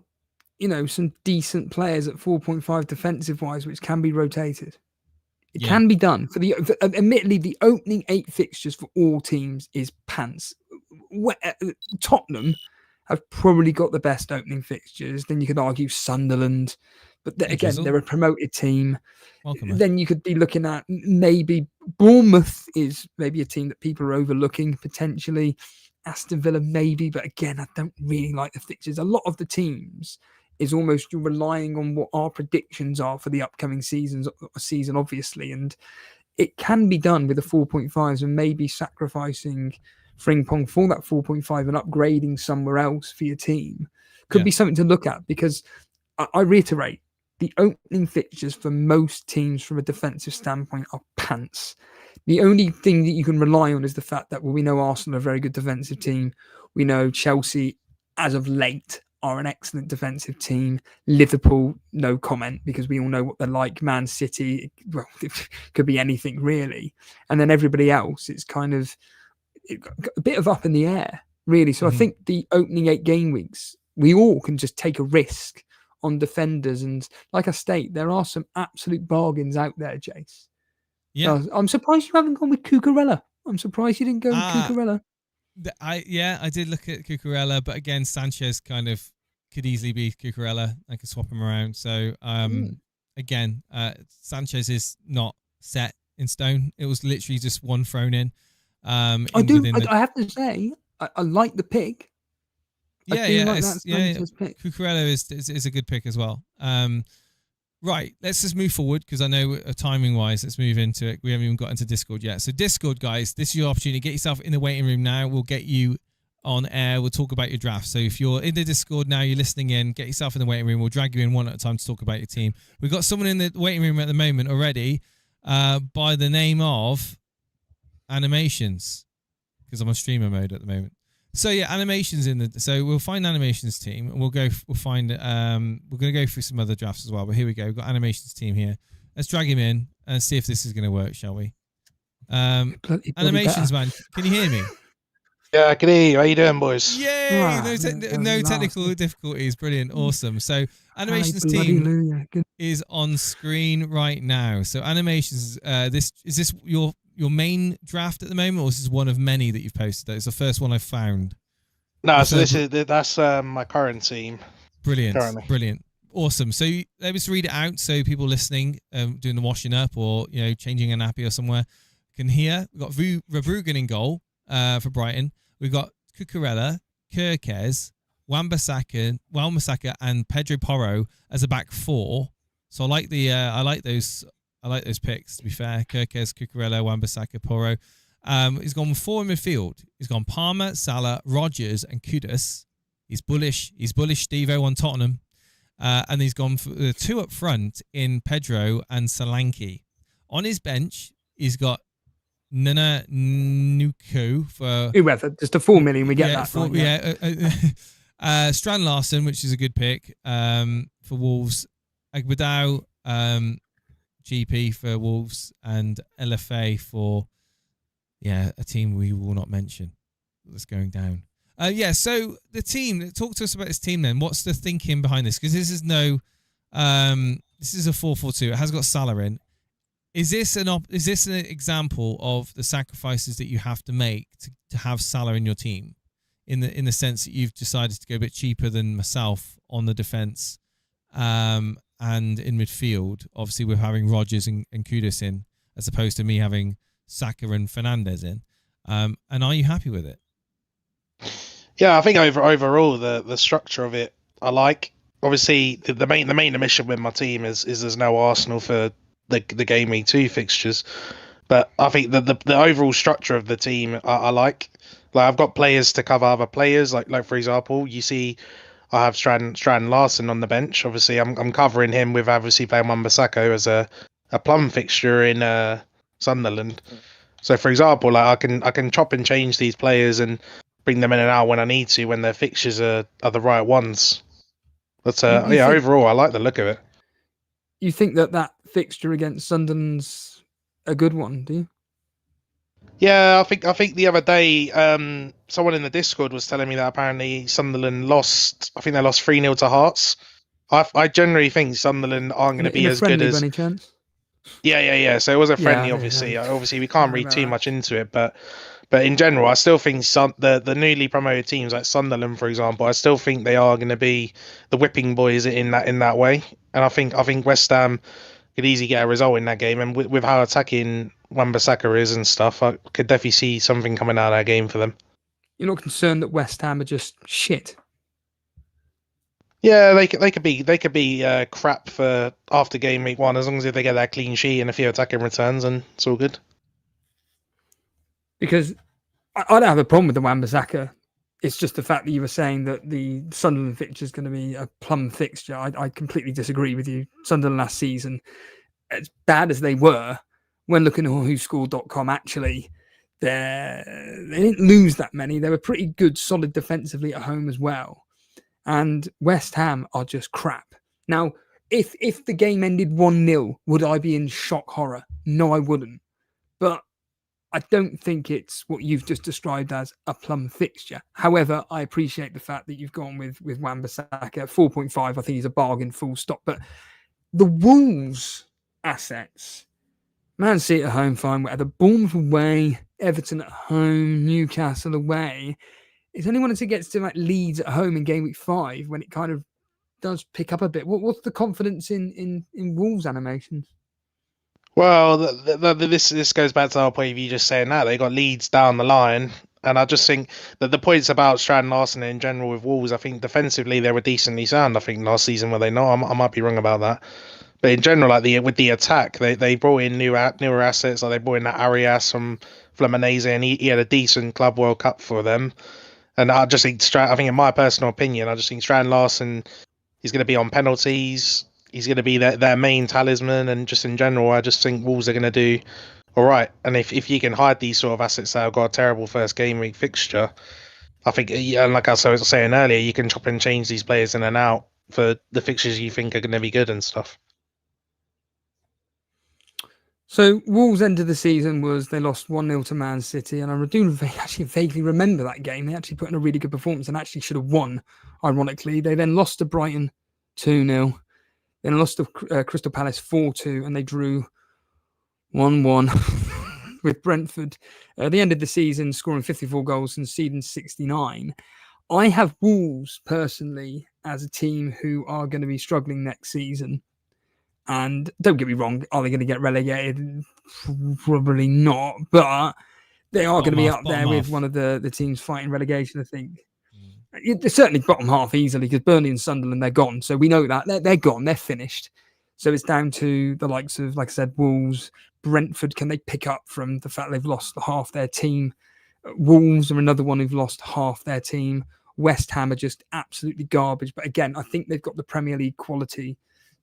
some decent players at 4.5 defensive wise, which can be rotated. It can be done. Admittedly, the opening 8 fixtures for all teams is pants. Tottenham have probably got the best opening fixtures. Then you could argue Sunderland, but again, they're a promoted team. Then you could be looking at maybe Bournemouth is maybe a team that people are overlooking potentially. Aston Villa maybe, but again, I don't really like the fixtures. A lot of the teams is almost you're relying on what our predictions are for the upcoming season, obviously, and it can be done with the 4.5s and maybe sacrificing Frimpong for that 4.5 and upgrading somewhere else for your team could be something to look at, because I reiterate, the opening fixtures for most teams from a defensive standpoint are pants. The only thing that you can rely on is the fact that, we know Arsenal are a very good defensive team. We know Chelsea, as of late, are an excellent defensive team. Liverpool, no comment, because we all know what they're like. Man City, well, it could be anything really. And then everybody else, it's kind of a bit of up in the air, really. So I think the opening 8 game weeks, we all can just take a risk on defenders. And like I state, there are some absolute bargains out there, Jace. Yeah, I'm surprised you haven't gone with Cucurella. I'm surprised you didn't go with Cucurella. I did look at Cucurella, but again, Sanchez kind of could easily be Cucurella. I could swap him around. So again, Sanchez is not set in stone. It was literally just one thrown in. I have to say, I like the pick. Cucurella is a good pick as well. Right, let's just move forward, because I know timing-wise, let's move into it. We haven't even got into Discord yet. So Discord, guys, this is your opportunity. Get yourself in the waiting room now. We'll get you on air. We'll talk about your draft. So if you're in the Discord now, you're listening in, get yourself in the waiting room. We'll drag you in one at a time to talk about your team. We've got someone in the waiting room at the moment already by the name of Animations, because I'm on streamer mode at the moment. So yeah, Animations so we'll find Animations team, and we're going to go through some other drafts as well. But here we go. We've got Animations team here. Let's drag him in and see if this is going to work, shall we? Animations, man, can you hear me? Yeah, I can hear you. How you doing, boys? Yay! No technical difficulties. Brilliant. Awesome. So Animations team is on screen right now. So Animations, is this your main draft at the moment, or is this one of many that you've posted? It's the first one I've found. No, so that's my current team. Brilliant. Awesome. So let me just read it out so people listening, doing the washing up or changing a nappy or somewhere can hear. We've got Verbruggen in goal for Brighton. We've got Cucurella, Gyokeres, Wan-Bissaka and Pedro Porro as a back four. So I like those picks, to be fair. Gyokeres, Cucurella, Wan-Bissaka, Porro. He's gone with 4 in midfield. He's gone Palmer, Salah, Rodgers and Kudus. He's bullish Stevo on Tottenham. And he's gone for the 2 up front in Pedro and Solanke. On his bench, he's got Nana Nuku for whoever. Just a 4 million. We get that. Strand Larson, which is a good pick for Wolves. Agbadao, GP for Wolves, and LFA for a team we will not mention that's going down. So the team. Talk to us about this team then. What's the thinking behind this? Because this is this is a 4-4-2. It has got Salah in. Is this an example of the sacrifices that you have to make to have Salah in your team? In the sense that you've decided to go a bit cheaper than myself on the defense, and in midfield, obviously we're having Rodgers and Kudus in, as opposed to me having Saka and Fernandes in. And are you happy with it? Yeah, I think overall the structure of it I like. Obviously, the main omission with my team is there's no Arsenal for the Gameweek 2 fixtures, but I think the overall structure of the team I like. Like, I've got players to cover other players. Like for example, you see, I have Strand Larson on the bench. Obviously, I'm covering him with obviously playing Wan-Bissaka as a plum fixture in Sunderland. So for example, like I can chop and change these players and bring them in and out when I need to, when their fixtures are the right ones. But overall, I like the look of it. You think that fixture against Sunderland's a good one, do you? Yeah, I think the other day, someone in the Discord was telling me that apparently Sunderland lost. I think they lost 3-0 to Hearts. I generally think Sunderland aren't going to be as good as. By any chance? Yeah. So it was a friendly, obviously. Obviously, we can't read too much into it, but in general, I still think the newly promoted teams like Sunderland, for example, I still think they are going to be the whipping boys in that way. And I think West Ham could easily get a result in that game, and with how attacking Wan-Bissaka is and stuff, I could definitely see something coming out of that game for them. You're not concerned that West Ham are just shit? Yeah, they could be crap for after game week 1, as long as they get that clean sheet and a few attacking returns, and it's all good. Because I don't have a problem with the Wan-Bissaka. It's just the fact that you were saying that the Sunderland fixture is going to be a plum fixture. I completely disagree with you. Sunderland last season, as bad as they were, when looking at whoscored.com, actually, they didn't lose that many. They were pretty good, solid defensively at home as well. And West Ham are just crap. Now, if the game ended 1-0, would I be in shock horror? No, I wouldn't. But I don't think it's what you've just described as a plum fixture. However, I appreciate the fact that you've gone with Wan-Bissaka. 4.5, I think he's a bargain, full stop. But the Wolves assets, Man City at home, fine. Whatever. Bournemouth away, Everton at home, Newcastle away. It's only once it gets to like Leeds at home in game week 5 when it kind of does pick up a bit. What's the confidence in Wolves animations? Well, this goes back to our point of you just saying that. They got Leeds down the line, and I just think that the points about Strand Larson in general with Wolves, I think defensively they were decently sound. I think last season, were they not? I might be wrong about that. But in general, like with the attack, they brought in newer assets. Like they brought in that Arias from Fluminense, and he had a decent Club World Cup for them. And I just think, I think in my personal opinion, I just think Strand Larson, he's going to be on penalties. He's going to be their main talisman, and just in general, I just think Wolves are going to do all right. And if you can hide these sort of assets that have got a terrible first game week fixture, I think, and like I was saying earlier, you can chop and change these players in and out for the fixtures you think are going to be good and stuff. So Wolves' end of the season was they lost 1-0 to Man City, and I do actually vaguely remember that game. They actually put in a really good performance and actually should have won, ironically. They then lost to Brighton 2-0. Then lost to Crystal Palace 4-2, and they drew 1-1 with Brentford. At the end of the season, scoring 54 goals and conceding 69. I have Wolves, personally, as a team who are going to be struggling next season. And don't get me wrong, are they going to get relegated? Probably not, but they are going to be up there with one of the teams fighting relegation, I think. They're certainly bottom half easily because Burnley and Sunderland, they're gone. So we know that. They're gone. They're finished. So it's down to the likes of, like I said, Wolves, Brentford. Can they pick up from the fact they've lost half their team? Wolves are another one who've lost half their team. West Ham are just absolutely garbage. But again, I think they've got the Premier League quality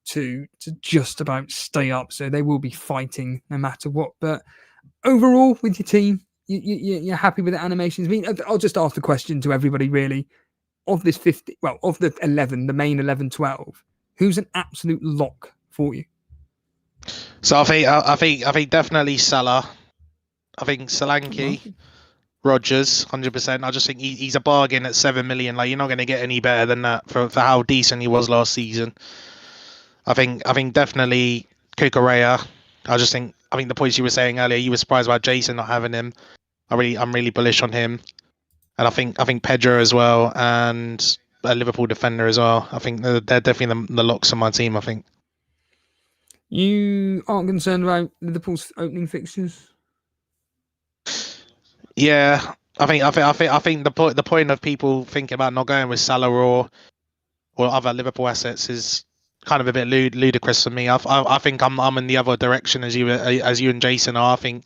to just about stay up. So they will be fighting no matter what. But overall, with your team, you're happy with the animations? I mean, I'll just ask the question to everybody, really. Of this 50, well, of the 11, the main 11, 12, who's an absolute lock for you? So I think definitely Salah. I think Solanke, Rodgers, 100%. I just think he's a bargain at 7 million. Like, you're not going to get any better than that for how decent he was last season. I think definitely Gyokeres. I think the points you were saying earlier, you were surprised about Jason not having him. I'm really bullish on him, and I think Pedro as well, and a Liverpool defender as well. I think they're definitely the locks on my team. I think. You aren't concerned about Liverpool's opening fixtures? Yeah, I think the point of people thinking about not going with Salah or other Liverpool assets is kind of a bit ludicrous for me. I think I'm in the other direction as you and Jason are. I think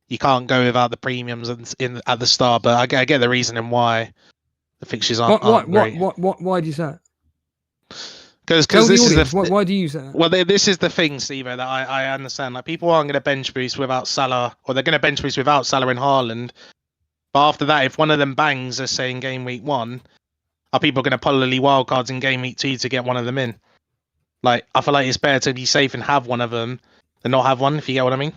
you can't go without the premiums at the start, but I get the reasoning why the fixtures aren't great. Why do you say that? Because this is why do you say that? Well, this is the thing, Steve, that I understand. Like, people aren't going to bench boost without Salah, or they're going to bench boost without Salah and Haaland. But after that, if one of them bangs, let's say in game week 1, are people going to probably wildcards in game week 2 to get one of them in? Like, I feel like it's better to be safe and have one of them than not have one, if you get what I mean.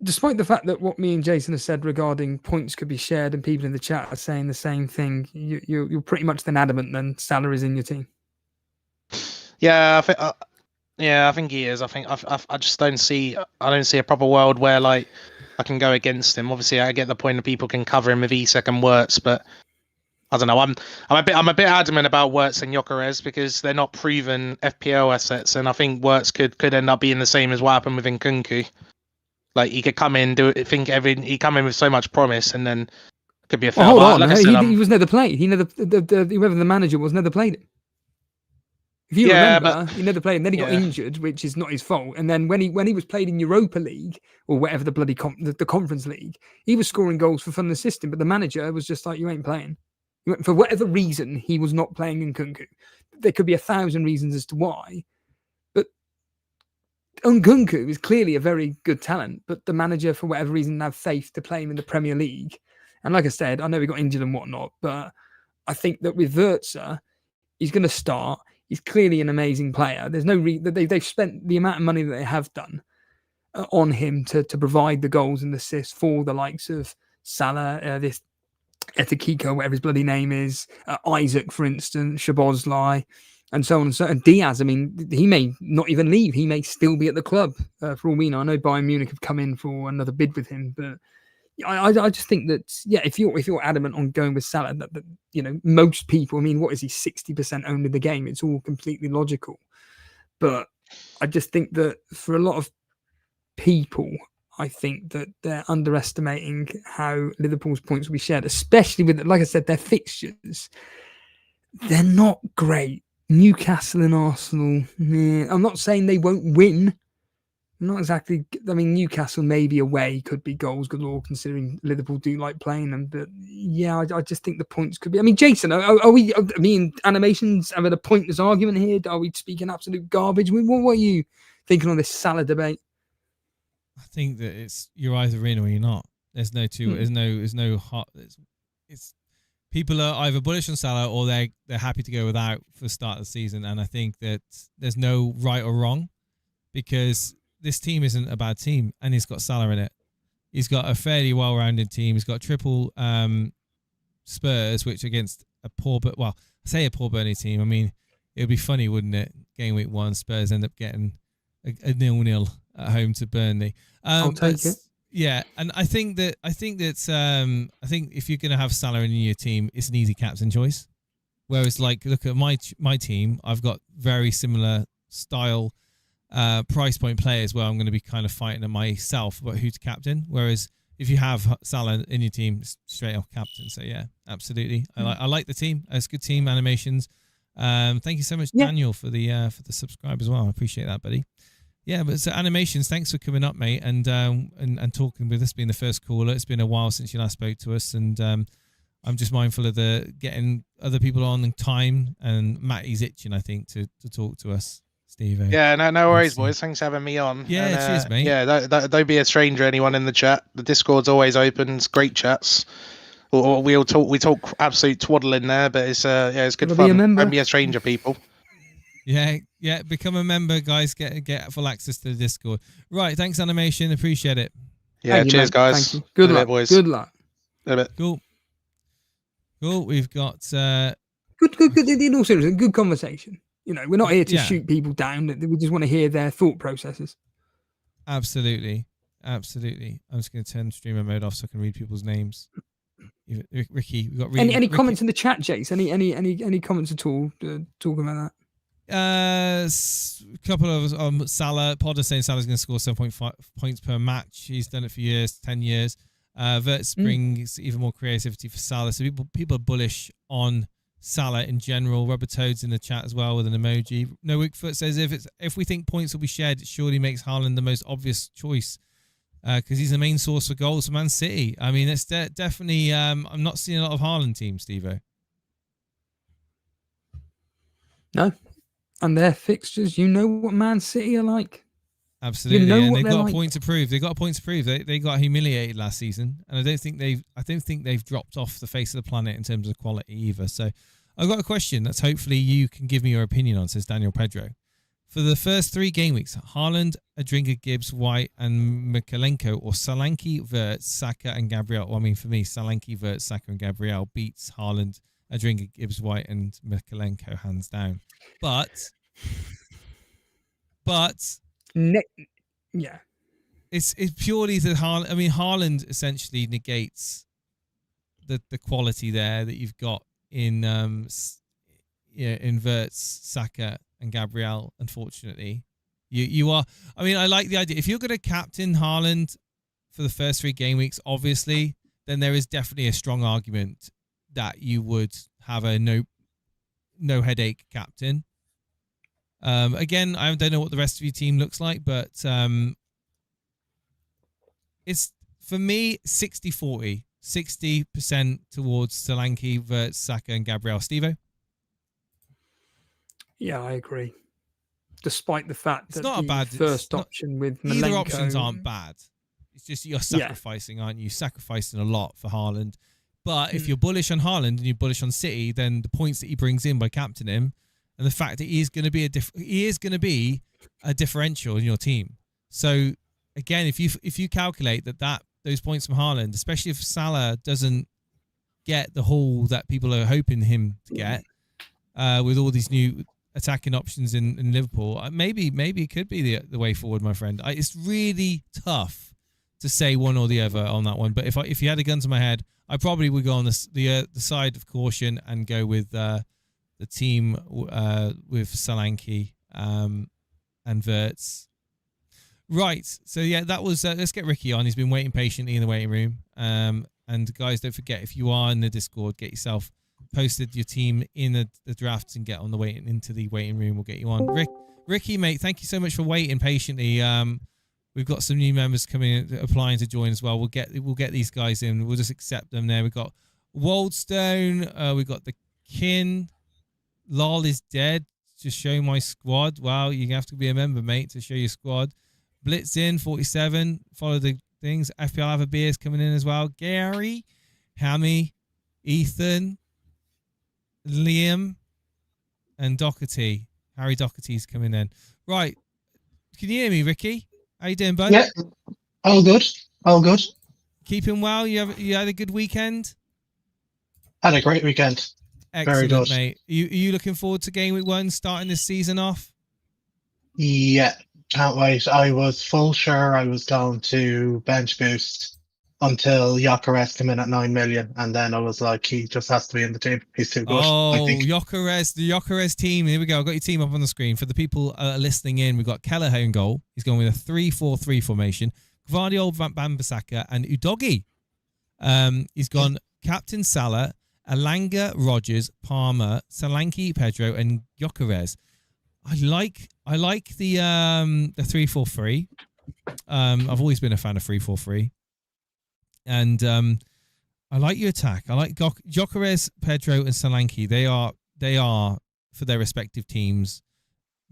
Despite the fact that what me and Jason have said regarding points could be shared and people in the chat are saying the same thing, you're pretty much then adamant then Salah is in your team. Yeah, I think he is. I just don't see a proper world where, like, I can go against him. Obviously, I get the point that people can cover him with Isak and Wirtz, but I don't know. I'm a bit adamant about Wirtz and Gyokeres because they're not proven FPL assets, and I think Wirtz could end up being the same as what happened with Nkunku. Like, he could come in, he come in with so much promise, and then could be a fail. Hold on, like he was never played. He never whoever the manager was never played him. If you remember, he never played, and then he got injured, which is not his fault. And then when he was played in Europa League or whatever the bloody the Conference League, he was scoring goals for fun and assisting, but the manager was just like, you ain't playing. For whatever reason, he was not playing Nkunku. There could be 1,000 reasons as to why. But Nkunku is clearly a very good talent, but the manager, for whatever reason, didn't have faith to play him in the Premier League. And like I said, I know he got injured and whatnot, but I think that with Wirtz, he's going to start. He's clearly an amazing player. There's no reason they've spent the amount of money that they have done on him to provide the goals and assists for the likes of Salah, this Etikiko, whatever his bloody name is, Isak, for instance, Szoboszlai, and so on and so on. And Diaz, I mean, he may not even leave. He may still be at the club for all we know. I know Bayern Munich have come in for another bid with him, but I just think that, if you're adamant on going with Salah, that most people, I mean, what is he, 60% owned in the game? It's all completely logical. But I just think that for a lot of people, I think that they're underestimating how Liverpool's points will be shared, especially with, like I said, their fixtures. They're not great. Newcastle and Arsenal, I'm not saying they won't win. Not exactly. I mean, Newcastle maybe away could be goals galore, considering Liverpool do like playing them. But yeah, I just think the points could be. I mean, Jason, are we? I mean, animations having a pointless argument here. Are we speaking absolute garbage? What are you thinking on this Salah debate? I think that you're either in or you're not. There's no two. There's no hot. It's people are either bullish on Salah or they're happy to go without for the start of the season. And I think that there's no right or wrong because this team isn't a bad team, and he's got Salah in it. He's got a fairly well-rounded team. He's got triple Spurs, which against a poor Burnley team. I mean, it would be funny, wouldn't it? Game week 1, Spurs end up getting a 0-0 at home to Burnley. I'll take it. Yeah, and I think if you're going to have Salah in your team, it's an easy captain choice. Whereas, like, look at my team, I've got very similar style, price point players where I'm going to be kind of fighting at myself about who to captain. Whereas if you have Salah in your team, it's straight off captain. So yeah, absolutely. I like the team. It's good team animations. Thank you so much, Daniel, for the subscribe as well. I appreciate that, buddy. Yeah, but so animations, thanks for coming up, mate, and talking with us, being the first caller. It's been a while since you last spoke to us, and I'm just mindful of getting other people on in time, and Matty's itching, I think, to talk to us, Steve. Yeah, no worries, boys. Thanks for having me on. Yeah, and, cheers, mate. Yeah, don't be a stranger, anyone in the chat. The Discord's always open. It's great chats. We talk absolute twaddle in there, but it's good fun. Don't be a stranger, people. Yeah, become a member, guys. Get full access to the Discord. Right, thanks, animation. Appreciate it. Yeah, cheers, guys. Thank you. Good luck, boys. Good luck. Cool. We've got good. In all seriousness, good conversation. You know, we're not here to shoot people down. We just want to hear their thought processes. Absolutely. I'm just going to turn streamer mode off so I can read people's names. Ricky, we've got any comments in the chat, Jace? Any comments at all talking about that? A couple of Salah. Podder saying Salah's going to score 7.5 points per match. He's done it for years, 10 years. Verts brings even more creativity for Salah. So people are bullish on Salah in general. Rubber Toads in the chat as well with an emoji. No Wickfoot says if we think points will be shared, it surely makes Haaland the most obvious choice because he's the main source for goals for Man City. I mean, it's definitely. I'm not seeing a lot of Haaland teams, Steve-O. No. And their fixtures, you know what Man City are like. Absolutely, and they've got a point to prove. They got humiliated last season, and I don't think they've dropped off the face of the planet in terms of quality either. So, I've got a question that's hopefully you can give me your opinion on. Says Daniel Pedro. For the first 3 game weeks, Haaland, Adringa, Gibbs, White, and Mikalenko, or Solanke, Wirtz, Saka, and Gabriel. Well, I mean, for me, Solanke, Wirtz, Saka, and Gabriel beats Haaland, Adringa, Gibbs, White, and Mikalenko hands down. But yeah, it's purely that Haaland. I mean, Haaland essentially negates the quality there that you've got in Wirtz, Saka, and Gabriel. Unfortunately, you are. I mean, I like the idea. If you're going to captain Haaland for the first 3 game weeks, obviously, then there is definitely a strong argument that you would have a no headache captain. Again, I don't know what the rest of your team looks like, but it's for me 60-40, 60% towards Solanke, Wirtz, Saka, and Gabriel. Steve-O? Yeah, I agree. Despite the fact that not the a bad first option with Milenko, either options aren't bad. It's just you're sacrificing, aren't you? Sacrificing a lot for Haaland. But if you're bullish on Haaland and you're bullish on City, then the points that he brings in by captaining him, and the fact that he is going to be a differential in your team. So again, if you calculate that those points from Haaland, especially if Salah doesn't get the haul that people are hoping him to get, with all these new attacking options in Liverpool, maybe it could be the way forward, my friend. It's really tough to say one or the other on that one. But if you had a gun to my head, I probably would go on the side of caution and go with the team with Solanke and Wirtz. Right. So yeah, that was. Let's get Ricky on. He's been waiting patiently in the waiting room. And guys, don't forget, if you are in the Discord, get yourself posted your team in the drafts and get on the into the waiting room. We'll get you on. Ricky, mate, thank you so much for waiting patiently. We've got some new members applying to join as well. We'll get these guys in. We'll just accept them there. We've got Waldstone. We've got the Kin. Lol is dead. Just show my squad. Wow, you have to be a member, mate, to show your squad. Blitz in 47. Follow the things. FPL Have a Beer is coming in as well. Gary, Hammy, Ethan, Liam, and Doherty. Harry Doherty's coming in. Right. Can you hear me, Ricky? How you doing, bud? Yeah. All good. All good. Keeping well? You had a good weekend? Had a great weekend. Excellent, very good, mate. Are you looking forward to Game Week 1 starting this season off? Yeah, Can't wait. I was full sure I was going to bench boost until Gyokeres came in at 9 million, and then I was like, he just has to be in the team. He's too good. I think. Gyokeres, the Gyokeres team. Here we go. I've got your team up on the screen. For the people listening in, we've got Kelleher in goal. He's going with a 3-4-3 formation. Gvardiol, Wan-Bissaka, and Udogie. He's gone Captain Salah, Elanga, Rodgers, Palmer, Solanke, Pedro, and Gyokeres. I like the 3-4-3. I've always been a fan of 3-4-3. And I like your attack. I like Gyokeres, Pedro, and Solanke. They are for their respective teams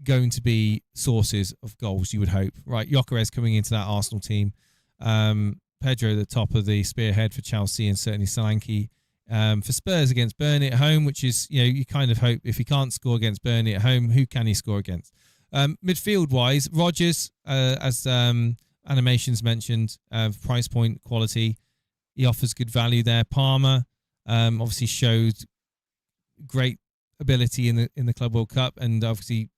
going to be sources of goals, you would hope. Right, Gyokeres coming into that Arsenal team. Pedro, the top of the spearhead for Chelsea, and certainly Solanke for Spurs against Burnley at home, which is, you kind of hope if he can't score against Burnley at home, who can he score against? Midfield-wise, Rodgers, as Animations mentioned, price point, quality, he offers good value there. Palmer obviously showed great ability in the Club World Cup, and obviously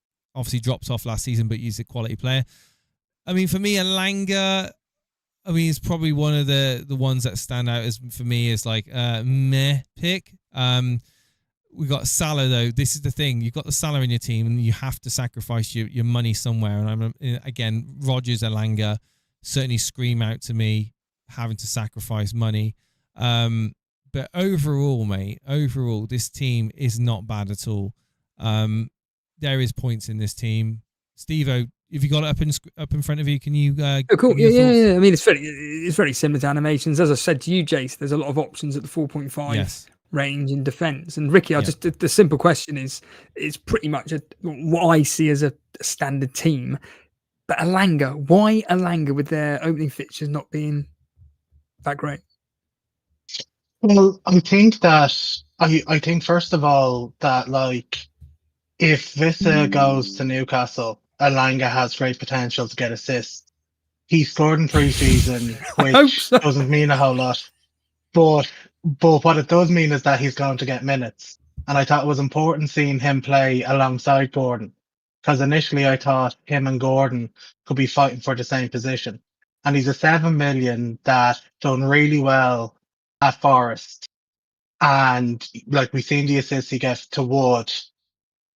dropped off last season, but he's a quality player. I mean, for me, Elanga, he's probably one of the ones that stand out as for me as like meh pick. We got Salah though. This is the thing: you've got the Salah in your team, and you have to sacrifice your money somewhere. And again, Rodgers, Elanga certainly scream out to me having to sacrifice money. But overall, mate, this team is not bad at all. There is points in this team. Steve-O, if you got it up in front of you, can you? Cool. Yeah. I mean, it's very similar to Animations. As I said to you, Jace, there's a lot of options at the 4.5 range in defence. And Ricky, the simple question is, it's pretty much what I see as a standard team. But Elanga, why Elanga with their opening fixtures not being that great? Well, I think first of all that, like, if Vissa goes to Newcastle, Elanga has great potential to get assists. He scored in pre-season, which doesn't mean a whole lot. But what it does mean is that he's going to get minutes. And I thought it was important seeing him play alongside Gordon. Because initially I thought him and Gordon could be fighting for the same position. And he's a 7 million that done really well at Forest. And like we've seen the assists he gets to Wood.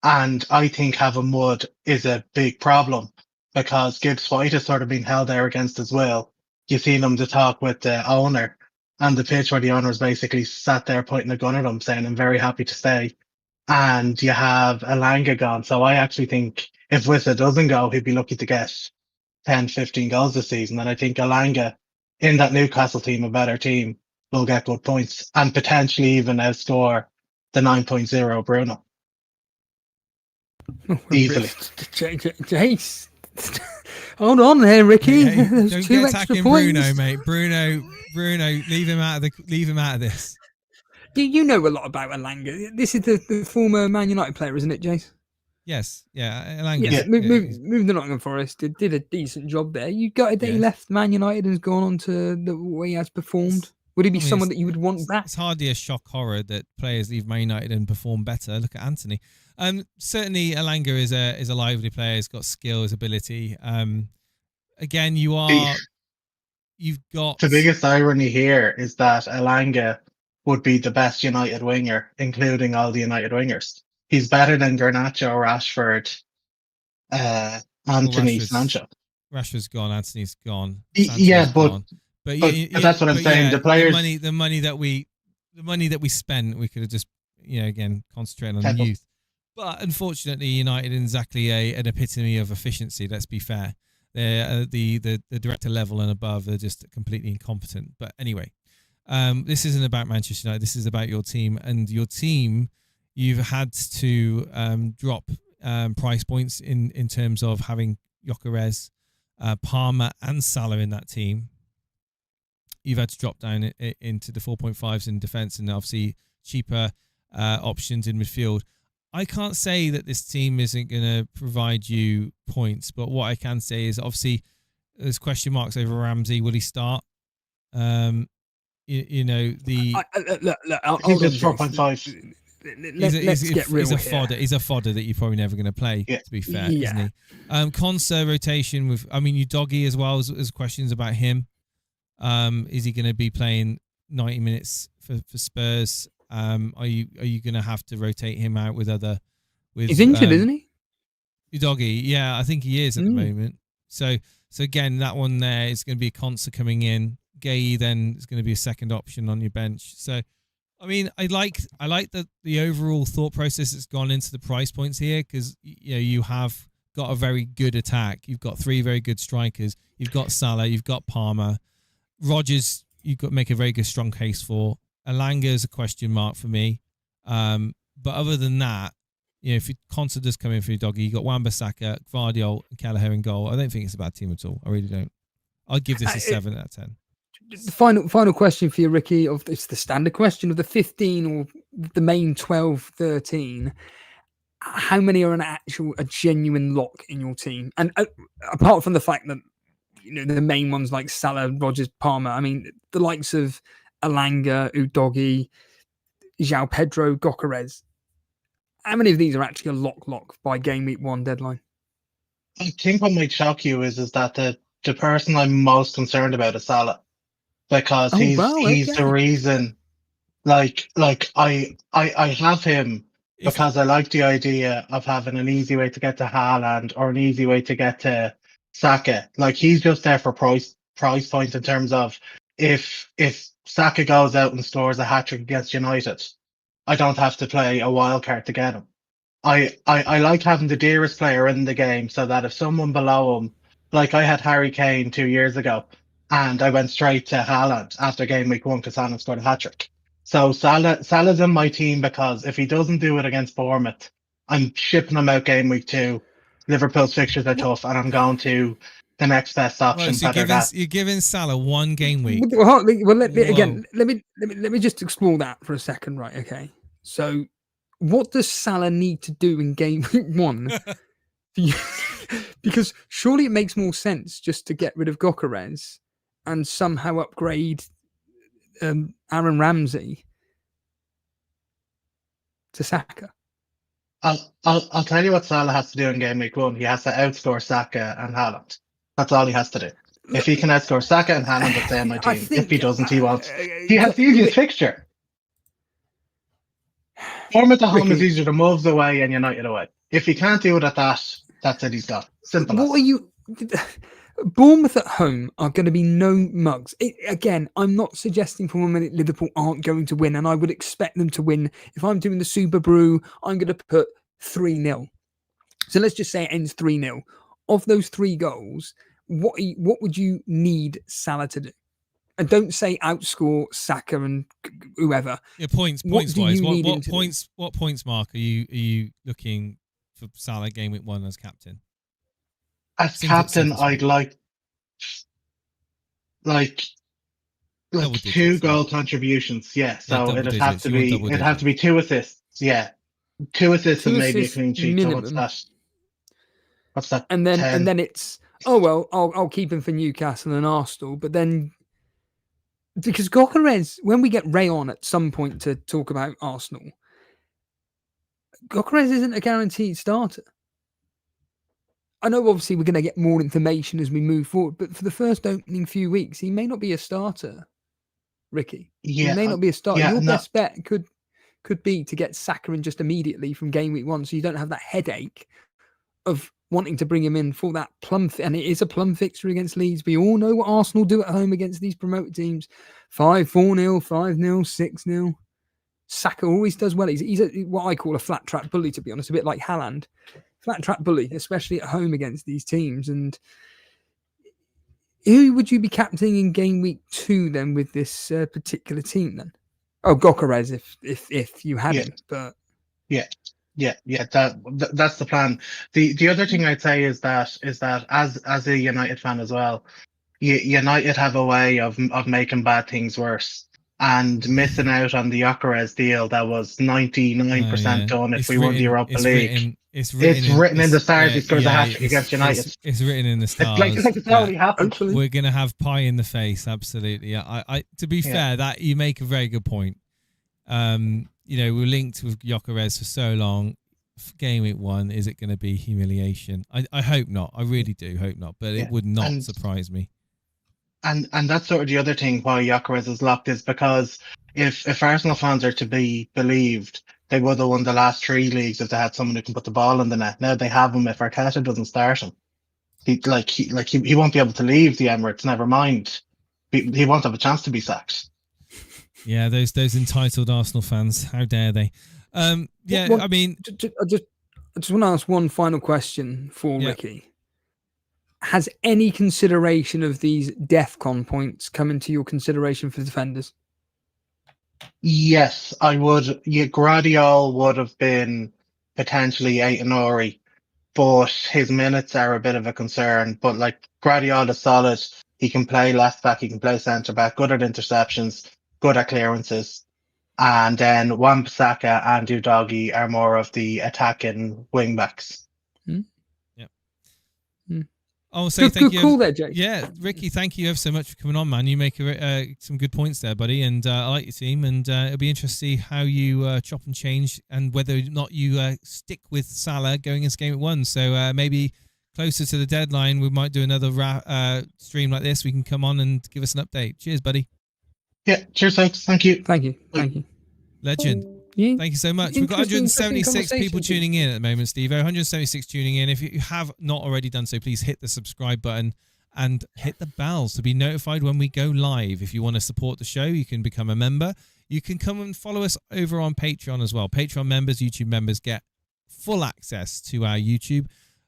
And I think having Wood is a big problem because Gibbs White has sort of been held there against his will. You've seen him to talk with the owner and the pitch where the owner's basically sat there pointing a gun at him saying, I'm very happy to stay. And you have Elanga gone. So I actually think if Wissa doesn't go, he'd be lucky to get 10, 15 goals this season. And I think Elanga in that Newcastle team, a better team, will get good points and potentially even outscore the 9.0 Bruno. Easily. Jace. Hold on there, Ricky. Hey, There's don't 2 get extra attacking points. Bruno, mate. Bruno, leave him out of this. You know a lot about Elanga. This is the former Man United player, isn't it, Jace? Yes, yeah. Elanga. Yeah, moved to Nottingham Forest. Did a decent job there. You got it that he left Man United and has gone on to the way he has performed. Would he be someone that you would want back? It's hardly a shock horror that players leave Man United and perform better. Look at Anthony. Certainly Elanga is a lively player. He's got skill, his ability. Again, you've got the biggest irony here is that Elanga would be the best United winger, including all the United wingers. He's better than Garnacho, Rashford, Anthony, Sancho. Rashford's gone. Anthony's gone. But that's what I'm saying. The players, the money that we spent, we could have just again concentrated on the youth. But unfortunately, United is exactly an epitome of efficiency. Let's be fair. They're the director level and above are just completely incompetent. But anyway, this isn't about Manchester United. This is about your team, and your team. You've had to drop price points in terms of having Gyokeres, Palmer, and Salah in that team. You've had to drop down into the 4.5s in defence and obviously cheaper options in midfield. I can't say that this team isn't going to provide you points, but what I can say is obviously there's question marks over Ramsey. Will he start? He's just 4.5. let's get real he's a here. fodder. He's a fodder that you're probably never going to play. Yeah. To be fair, isn't he? Konsa rotation with. I mean, Udogie as well as questions about him. Is he going to be playing 90 minutes for Spurs? Are you going to have to rotate him out with other? He's injured, isn't he? Udogie, yeah, I think he is at the moment. So again, that one there is going to be a Konsa coming in. Gay then is going to be a second option on your bench. So, I mean, I like the overall thought process that's gone into the price points here, because you have got a very good attack. You've got 3 very good strikers. You've got Salah. You've got Palmer. Rodgers, you've got to make a very good strong case for. Elanga is a question mark for me. But other than that, if Konsa does come in for your doggy, you got Wan-Bissaka, Gvardiol, and Kelleher in goal. I don't think it's a bad team at all. I really don't. I'd give this a 7 out of 10. The final question for you, Ricky, it's the standard question of the 15 or the main 12, 13. How many are a genuine lock in your team? And apart from the fact that the main ones like Salah, Rodgers, Palmer, I mean, the likes of Elanga, Udogie, João Pedro, Gyokeres, how many of these are actually a lock by game week 1 deadline? I think what might shock you is that the person I'm most concerned about is Salah, because he's the reason. Like I have him because I like the idea of having an easy way to get to Haaland or an easy way to get to Saka. Like, he's just there for price points in terms of if Saka goes out and scores a hat-trick against United, I don't have to play a wild card to get him. I like having the dearest player in the game, so that if someone below him, like I had Harry Kane 2 years ago, and I went straight to Haaland after game week 1 because Haaland scored a hat-trick. So Salah's in my team because if he doesn't do it against Bournemouth, I'm shipping him out game week 2. Liverpool's fixtures are tough, and I'm going to the next best option. So you're giving Salah 1 game week. Well, let me just explore that for a second, right? Okay. So, what does Salah need to do in game week 1? Because surely it makes more sense just to get rid of Gyokeres and somehow upgrade Aaron Ramsey to Saka. I'll tell you what Salah has to do in game week 1. He has to outscore Saka and Haaland. That's all he has to do. If he can outscore Saka and Haaland, I'll stay on my team. If he doesn't, he won't. He has the easiest fixture. Bournemouth at home is easier than Wolves away and United away. If he can't do it at that, that's it, he's got. Simple. What are you... Bournemouth at home are going to be no mugs. Again, I'm not suggesting for 1 minute Liverpool aren't going to win, and I would expect them to win. If I'm doing the Super Brew, I'm going to put 3-0. So let's just say it ends 3-0. Of those 3 goals, what would you need Salah to do? And don't say outscore Saka and whoever. Yeah, points wise. What points mark are you looking for Salah game week 1 as captain? As captain, I'd like 2 goal contributions. Yeah, so it'd have to be 2 assists. Yeah, 2 assists and maybe a clean sheet. So what's that? And then it's I'll keep him for Newcastle and Arsenal, but then because Gyokeres, when we get Ray on at some point to talk about Arsenal, Gyokeres isn't a guaranteed starter. I know obviously we're going to get more information as we move forward, but for the first opening few weeks, he may not be a starter, Ricky. Yeah, he may not be a starter. Yeah, Your best bet could be to get Saka in just immediately from game week 1, so you don't have that headache of wanting to bring him in for that plum. And it is a plum fixture against Leeds. We all know what Arsenal do at home against these promoted teams. 4-0, 5-0, 6-0. Saka always does well. He's what I call a flat track bully, to be honest, a bit like Haaland. Flat track bully, especially at home against these teams. And who would you be captaining in game week 2 then with this particular team then? Oh, Gyokeres if you had him, but yeah, that's the plan. The other thing I'd say is that as a United fan as well, United have a way of making bad things worse. And missing out on the Gyokeres deal that was 99% done if we won the Europa League. It's written in the stars. He scores a hat-trick against United. It's written in the stars. It's already happened. We're going to have pie in the face, absolutely. I to be fair, that you make a very good point. we're linked with Gyokeres for so long. Game week 1, is it going to be humiliation? I hope not. I really do hope not, but it would not surprise me. And that's sort of the other thing why Gyokeres is locked, is because if Arsenal fans are to be believed, they would have won the last 3 leagues if they had someone who can put the ball in the net. Now they have him. If Arteta doesn't start him, he won't be able to leave the Emirates. Never mind, he won't have a chance to be sacked. Yeah, those entitled Arsenal fans, how dare they? I mean, I just want to ask one final question for Ricky. Has any consideration of these Defcon points come into your consideration for defenders? Yes, I would. Yeah, Guardiola would have been potentially Aït-Nouri, but his minutes are a bit of a concern. But like, Guardiola is solid. He can play left back. He can play centre back. Good at interceptions. Good at clearances. And then Wan-Bissaka and Udogie are more of the attacking wing backs. I'll say thank you. Cool there, Jake. Yeah, Ricky, thank you ever so much for coming on, man. You make some good points there, buddy, and I like your team, and it'll be interesting to see how you chop and change, and whether or not you stick with Salah going into game 1. So maybe closer to the deadline, we might do another stream like this. We can come on and give us an update. Cheers, buddy. Yeah, cheers, folks. Thank you. Thank you. Legend. Yeah. Thank you so much. We've got 176 people tuning in at the moment, Steve. 176 tuning in. If you have not already done so, please hit the subscribe button and hit the bells to be notified when we go live. If you want to support the show, you can become a member. You can come and follow us over on Patreon as well. Patreon members, YouTube members get full access to our YouTube,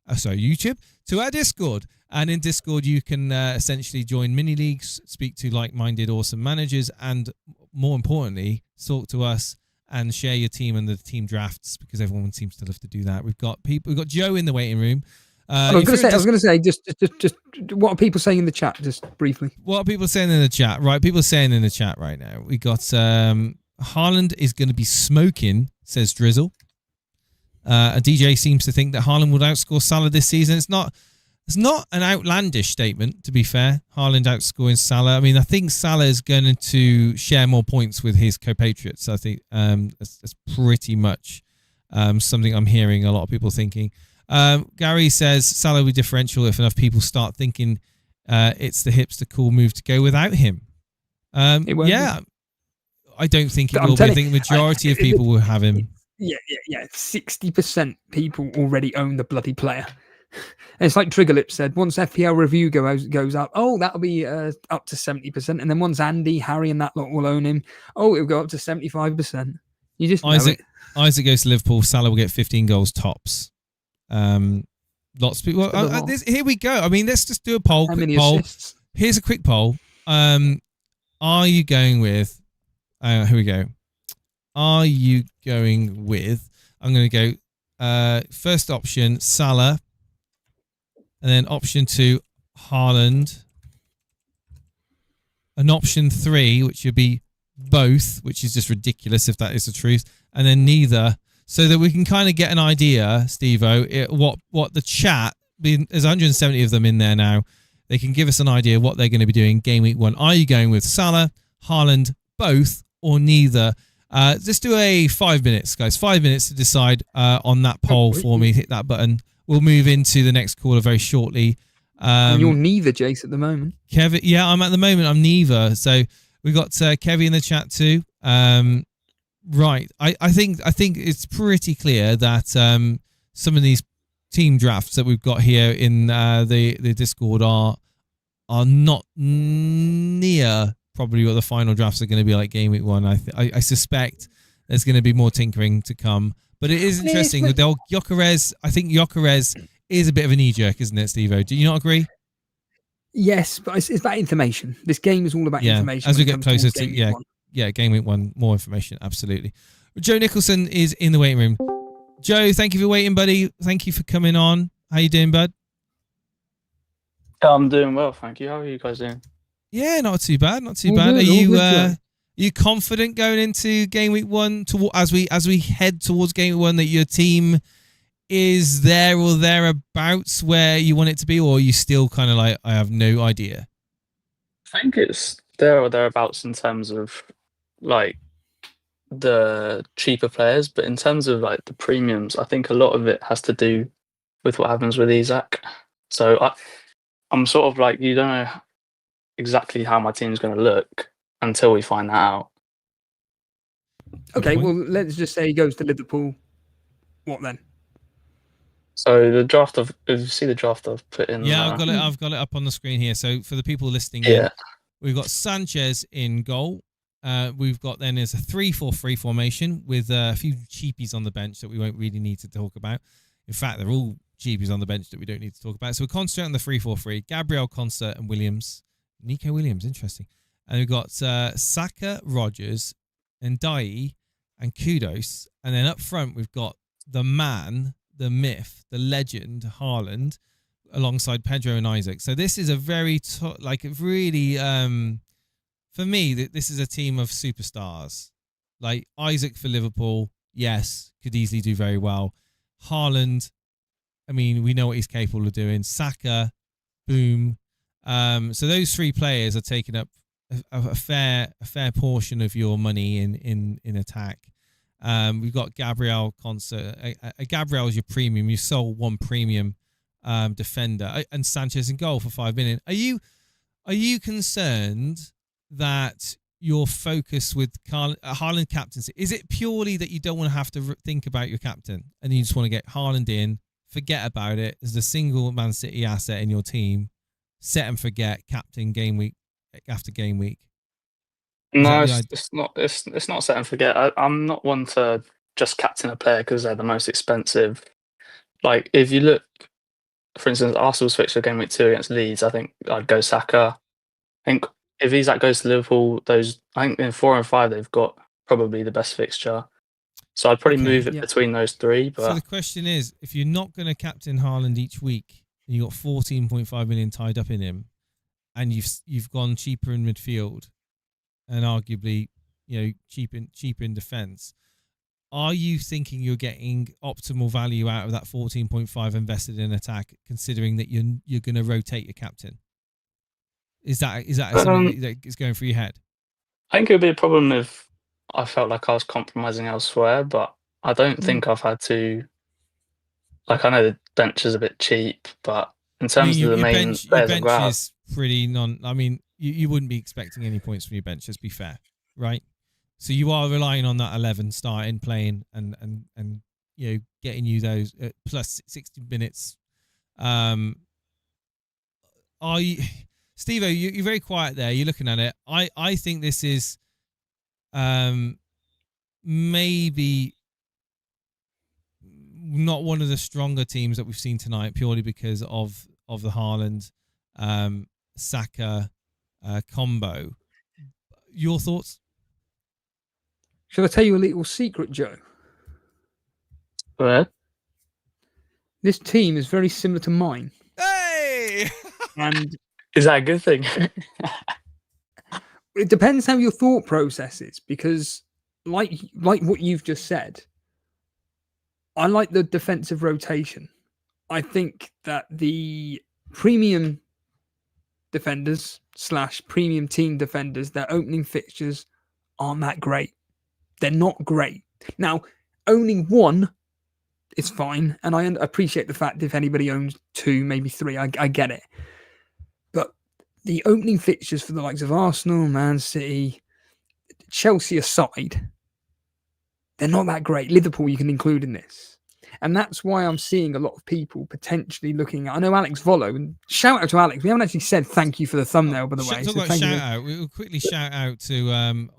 to our Discord. And in Discord, you can essentially join mini leagues, speak to like-minded, awesome managers, and more importantly, talk to us and share your team and the team drafts, because everyone seems to love to do that. We've got Joe in the waiting room. I was going to say, just what are people saying in the chat? Just briefly. What are people saying in the chat? Right, people are saying in the chat right now. We got Haaland is going to be smoking, says Drizzle. A DJ seems to think that Haaland would outscore Salah this season. It's not an outlandish statement, to be fair. Haaland outscoring Salah. I mean, I think Salah is going to share more points with his compatriots. I think that's pretty much something I'm hearing a lot of people thinking. Gary says Salah will be differential if enough people start thinking it's the hipster cool move to go without him. I don't think it will be. I think the majority of people will have him. Yeah. 60% people already own the bloody player. And it's like Triggerlip said, once FPL review goes up, that'll be up to 70%. And then once Andy, Harry and that lot will own him, it'll go up to 75%. You just know Isaac goes to Liverpool, Salah will get 15 goals tops. Lots of people. Here we go. I mean, let's just do a poll. How many assists? Here's a quick poll. Are you going with... here we go. Are you going with... I'm going to go... first option, Salah. And then option 2, Haaland. And option 3, which would be both, which is just ridiculous if that is the truth. And then neither. So that we can kind of get an idea, Steve-O, what the chat, there's 170 of them in there now. They can give us an idea what they're going to be doing game week 1. Are you going with Salah, Haaland, both, or neither? Just do a 5 minutes, guys. 5 minutes to decide on that poll for me. Hit that button. We'll move into the next caller very shortly. And you're neither, Jace, at the moment. Kevin, yeah, I'm at the moment. I'm neither. So we got Kevin in the chat too. Right. I think it's pretty clear that some of these team drafts that we've got here in the Discord are not near probably what the final drafts are going to be like game week 1. I suspect there's going to be more tinkering to come. But it is interesting with Gyokeres. I think Gyokeres is a bit of a knee-jerk, isn't it, Steve-O? Do you not agree? Yes, but it's about information. This game is all about information. As we get closer to game week 1, more information, absolutely. Joe Nicholson is in the waiting room. Joe, thank you for waiting, buddy. Thank you for coming on. How you doing, bud? I'm doing well, thank you. How are you guys doing? Yeah, not too bad. Not too bad. Are you confident going into game week 1 as we head towards game week 1 that your team is there or thereabouts where you want it to be, or are you still kind of like, I have no idea? I think it's there or thereabouts in terms of like the cheaper players, but in terms of like the premiums, I think a lot of it has to do with what happens with Isak. So I'm sort of like, you don't know exactly how my team's going to look until we find that out. Okay, well, let's just say he goes to Liverpool. What then? So the draft if you see the draft I've put in. Yeah, I've got it up on the screen here. So for the people listening in, we've got Sanchez in goal. We've got then there's a 3-4-3 formation with a few cheapies on the bench that we won't really need to talk about. In fact, they're all cheapies on the bench that we don't need to talk about. So we're concentrating on the 3-4-3. Gabriel, Concert, and Williams. Nico Williams, interesting. And we've got Saka, Rogers, and Dai, and Kudos. And then up front, we've got the man, the myth, the legend, Haaland, alongside Pedro and Isak. So this is a very, really, for me, this is a team of superstars. Like Isak for Liverpool, yes, could easily do very well. Haaland, I mean, we know what he's capable of doing. Saka, boom. So those three players are taking up a fair portion of your money in attack. We've got Gabriel Concert. Gabriel is your premium. You sold one premium defender, and Sanchez in goal for 5 million. Are you concerned that your focus with Haaland captaincy, is it purely that you don't want to have to think about your captain and you just want to get Haaland in, forget about it as the single Man City asset in your team, set and forget, captain game week after game week? No, it's not set and forget. I'm not one to just captain a player because they're the most expensive. Like if you look, for instance, Arsenal's fixture game week 2 against Leeds, I think I'd go Saka. I think if Isak goes to Liverpool, I think in 4 and 5 they've got probably the best fixture. So I'd probably move it between those three. But so the question is, if you're not going to captain Haaland each week, and you got 14.5 million tied up in him, and you've gone cheaper in midfield, and arguably, cheap in defence, are you thinking you're getting optimal value out of that 14.5 invested in attack, considering that you're going to rotate your captain? Is that something that is going through your head? I think it would be a problem if I felt like I was compromising elsewhere, but I don't think I've had to. Like, I know the bench is a bit cheap, but in terms of the main players, your bench is pretty I mean, you wouldn't be expecting any points from your bench. Let's be fair, right? So you are relying on that 11 starting, playing, and getting you those plus 60 minutes. Are you, Steve-O, you're very quiet there. You're looking at it. I think this is maybe not one of the stronger teams that we've seen tonight, purely because of the Haaland Saka combo. Your thoughts? Shall I tell you a little secret, Joe? Go ahead. This team is very similar to mine. Hey! And is that a good thing? It depends how your thought process is, because like what you've just said, I like the defensive rotation. I think that the premium defenders / premium team defenders, their opening fixtures aren't that great. They're not great. Now, owning one is fine, and I appreciate the fact if anybody owns 2, maybe 3, I get it. But the opening fixtures for the likes of Arsenal, Man City, Chelsea aside, they're not that great. Liverpool you can include in this. And that's why I'm seeing a lot of people potentially looking at. I know Alex Volo, and shout out to Alex. We haven't actually said thank you for the thumbname, by the way. Talk about shout out. We'll quickly shout out to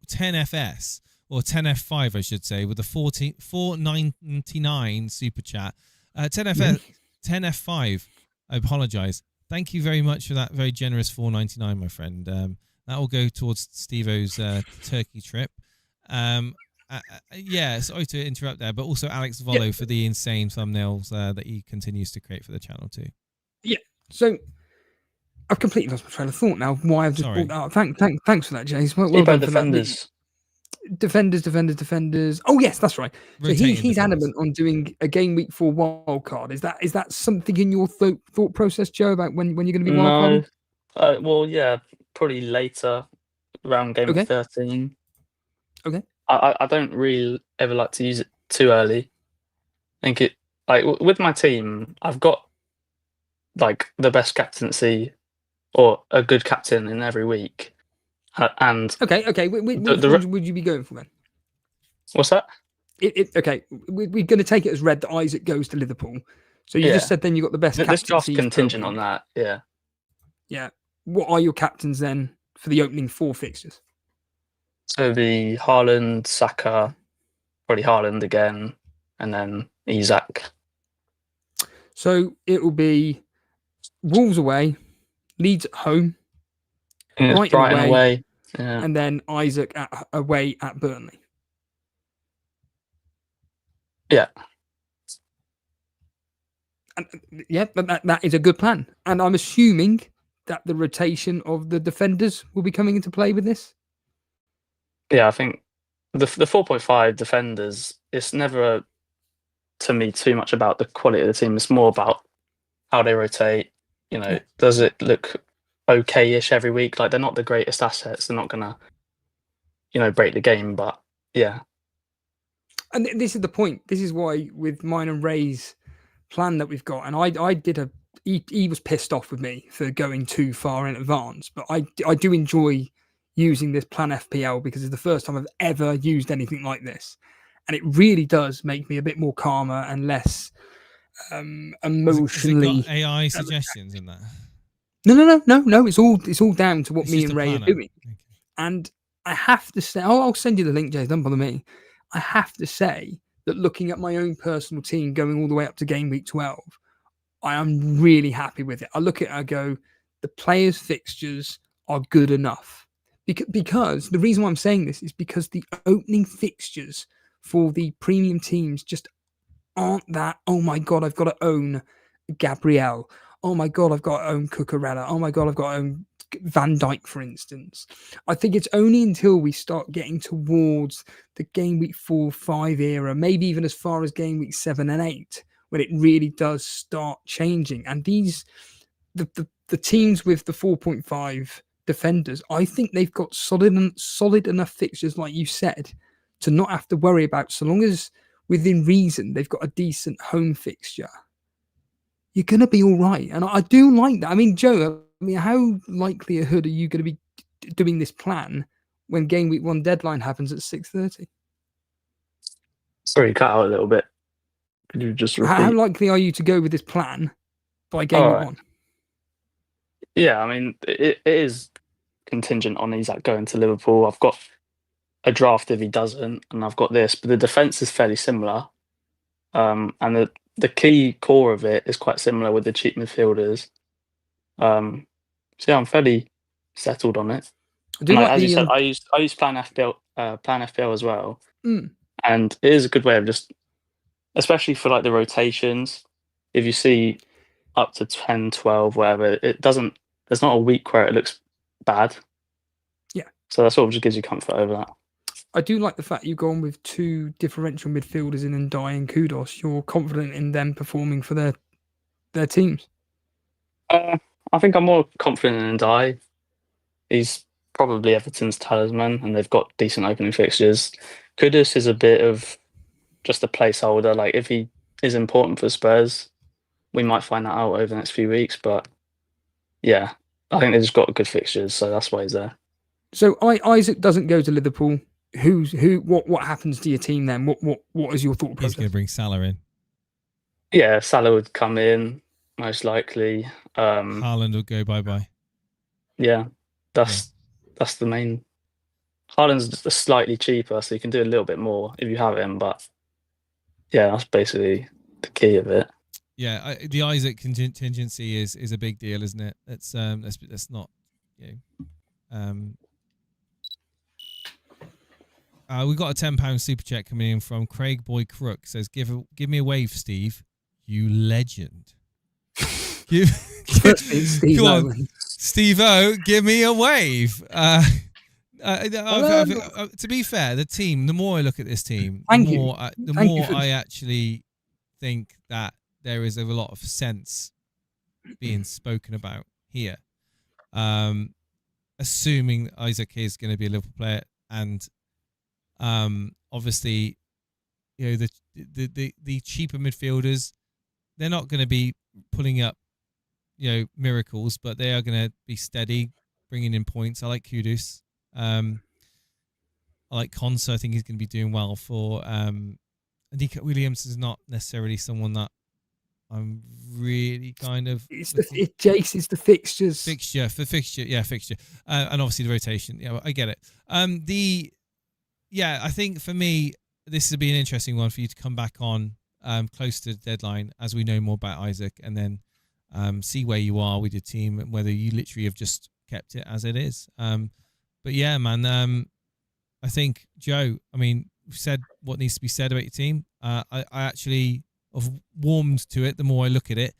10FS or 10F5, I should say, with the $4.99 super chat. 10F5. I apologise. Thank you very much for that very generous $4.99, my friend. That will go towards Steve-O's Turkey trip. Sorry to interrupt there, but also Alex Volo for the insane thumbnails that he continues to create for the channel too. Yeah, so I've completely lost my train of thought now. Why I've just brought that up. Thanks for that, James. Well done for defenders. Defenders. Oh yes, that's right. So he's adamant on doing a game week 4 wild card. Is that something in your thought process, Joe, about when you're going to be wild carding? Well, yeah, probably later around game week 13. Okay. I don't really ever like to use it too early. I think it with my team, I've got like the best captaincy or a good captain in every week. And okay. Which ones would you be going for then? What's that? Okay, we're going to take it as read that Isak goes to Liverpool. So you just said then you got the best captaincy. This draft's contingent on that. Yeah. Yeah. What are your captains then for the opening 4 fixtures? So the Haaland, Saka, probably Haaland again, and then Isak. So it will be Wolves away, Leeds at home, Brighton away, and then Isak away at Burnley. Yeah. And, yeah, that is a good plan. And I'm assuming that the rotation of the defenders will be coming into play with this. Yeah, I think the 4.5 defenders, it's never to me too much about the quality of the team. It's more about how they rotate. Does it look okay-ish every week? Like, they're not the greatest assets. They're not gonna, break the game. But yeah. And this is the point. This is why with mine and Ray's plan that we've got, and I did he was pissed off with me for going too far in advance, but I do enjoy using this plan FPL because it's the first time I've ever used anything like this, and it really does make me a bit more calmer and less emotionally. Has it got AI suggestions in that? No. It's all down to what me and Ray are doing, okay. And I have to say, I'll send you the link, Jay. Don't bother me. I have to say that looking at my own personal team going all the way up to game week 12, I am really happy with it. I look at it, I go, the players' fixtures are good enough. Because the reason why I'm saying this is because the opening fixtures for the premium teams just aren't that, oh my God, I've got to own Gabriel. Oh my God, I've got to own Cucurella. Oh my God, I've got to own Van Dijk, for instance. I think it's only until we start getting towards the game week 4-5 era, maybe even as far as game week 7 and 8, when it really does start changing. And the teams with the 4.5 defenders, I think they've got solid enough fixtures, like you said, to not have to worry about, so long as within reason they've got a decent home fixture. You're going to be all right. And I do like that. I mean, Joe, how likely are you going to be doing this plan when game week 1 deadline happens at 6:30? Sorry, cut out a little bit. Could you just repeat? How likely are you to go with this plan by game week 1? Yeah, I mean, it is contingent on Isak going to Liverpool. I've got a draft if he doesn't, and I've got this, but the defence is fairly similar. And the key core of it is quite similar with the cheap midfielders. So yeah, I'm fairly settled on it. As you said, I use Plan FPL as well, and it is a good way of just, especially for like the rotations. If you see up to 10, 12, whatever, there's not a week where it looks bad. Yeah. So that sort of just gives you comfort over that. I do like the fact you've gone with 2 differential midfielders in Ndai and Kudos. You're confident in them performing for their teams. I think I'm more confident in Ndai. He's probably Everton's talisman, and they've got decent opening fixtures. Kudus is a bit of just a placeholder. Like, if he is important for Spurs, we might find that out over the next few weeks. But yeah, I think they've just got good fixtures, so that's why he's there. So Isak doesn't go to Liverpool. What happens to your team then? What is your thought process? He's going to bring Salah in. Yeah, Salah would come in most likely. Haaland will go bye. Yeah, that's the main. Haaland's slightly cheaper, so you can do a little bit more if you have him. But yeah, that's basically the key of it. Yeah, the Isak contingency is a big deal, isn't it? That's not. We got a £10 super chat coming in from Craig Boy Crook. Says, give me a wave, Steve. You legend. Come on, Steve-O, give me a wave. To be fair, the team, the more I look at this team, the more I actually think that there is a lot of sense being spoken about here. Assuming Isak is going to be a Liverpool player, and Obviously, you know, the cheaper midfielders, they're not going to be pulling up, you know, miracles, but they are going to be steady, bringing in points. I like Kudus. I like Konsa. I think he's going to be doing well for. Nico Williams is not necessarily someone that I'm really kind of. Jace is the fixtures. Fixture. And obviously the rotation. Yeah, I get it. I think for me, this will be an interesting one for you to come back on close to the deadline as we know more about Isak, and then see where you are with your team and whether you literally have just kept it as it is. But yeah, man, I think, Joe, I mean, we've said what needs to be said about your team. I actually have warmed to it the more I look at it.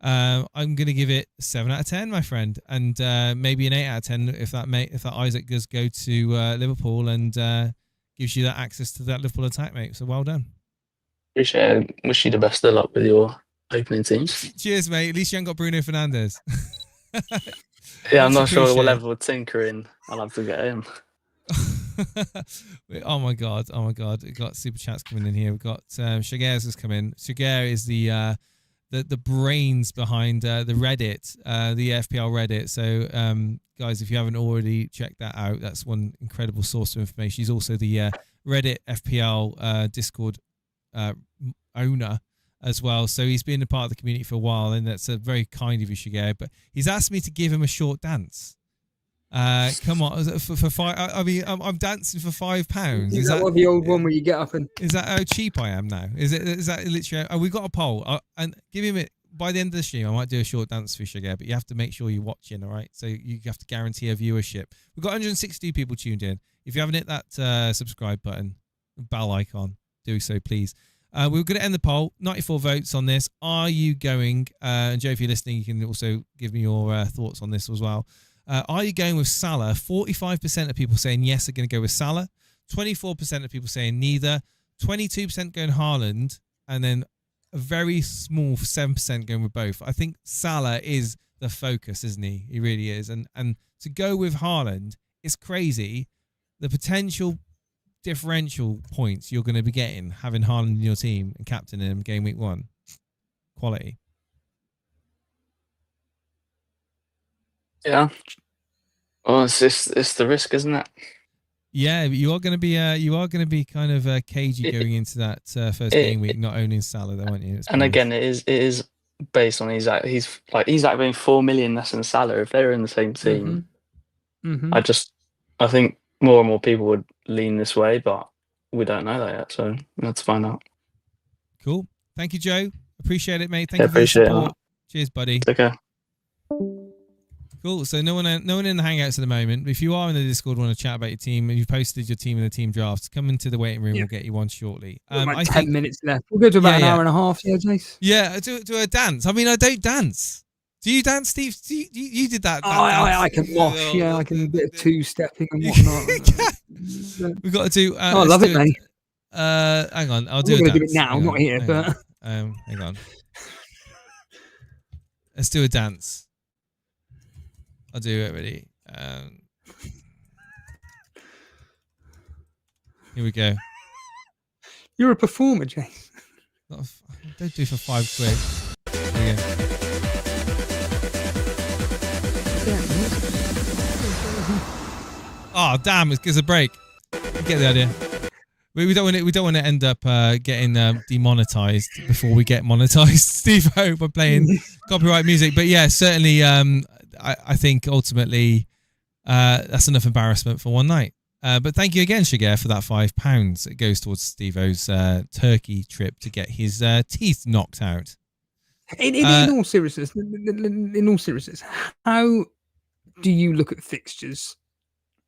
I'm going to give it 7 out of 10, my friend, and maybe an 8 out of 10 if that Isak does go to Liverpool and gives you that access to that Liverpool attack, mate. So well done. Appreciate it. Wish you the best of luck with your opening teams. Cheers, mate. At least you haven't got Bruno Fernandes. Yeah, I'm not sure what level of tinkering I'll have to get him. Oh my god! We've got super chats coming in here. We've got Gyokeres has come in. Gyokeres is the brains behind the Reddit, the FPL Reddit. So guys, if you haven't already checked that out, that's one incredible source of information. He's also the Reddit FPL Discord owner as well. So he's been a part of the community for a while, and that's a very kind of you, Gyokeres. But he's asked me to give him a short dance. Come on, for five. I mean, I'm dancing for £5. Is that the old one where you get up and? Is that how cheap I am now? Is that literally? Oh, we've got a poll, and give him it by the end of the stream. I might do a short dance for Gyokeres, but you have to make sure you're watching. All right, so you have to guarantee a viewership. We've got 160 people tuned in. If you haven't hit that subscribe button, bell icon, do so please. We're going to end the poll. 94 votes on this. Are you going? And Joe, if you're listening, you can also give me your thoughts on this as well. Are you going with Salah? 45% of people saying yes are going to go with Salah. 24% of people saying neither. 22% going Haaland. And then a very small 7% going with both. I think Salah is the focus, isn't he? He really is. And to go with Haaland is crazy. The potential differential points you're going to be getting having Haaland in your team and captaining him game week 1. Quality. Yeah. Well, it's the risk, isn't it? Yeah, you are going to be kind of cagey going into that first game week, not owning Salah, though, aren't you? Again, it is based on Isak. He's Isak being 4 million less than Salah. If they were in the same team, I think more and more people would lean this way, but we don't know that yet, so we have to find out. Cool. Thank you, Joe. Appreciate it, mate. Thank you for the support. It, cheers, buddy. Take care. Cool. So no one in the Hangouts at the moment. If you are in the Discord, want to chat about your team, and you've posted your team in the team drafts, come into the waiting room. We'll get you one shortly. I 10 minutes left. We'll go to about an hour and a half. Yeah, Jace. Yeah, do a dance. I mean, I don't dance. Do you dance, Steve? You did that. I can wash. Yeah, I can a bit of two-stepping and whatnot. We've got to do. I love it, mate. Hang on, I'll do a dance. Do it now, not here, but hang on. Let's do a dance. I'll do it. Ready? Here we go. You're a performer, Jace. Don't do for £5. There you go. Oh damn! It gives a break. You get the idea. We don't want to end up getting demonetized before we get monetized, Steve-O, by playing copyright music. But yeah, certainly, I think ultimately that's enough embarrassment for one night. But thank you again, Gyokeres, for that £5. It goes towards Steve-O's Turkey trip to get his teeth knocked out. In all seriousness, how do you look at fixtures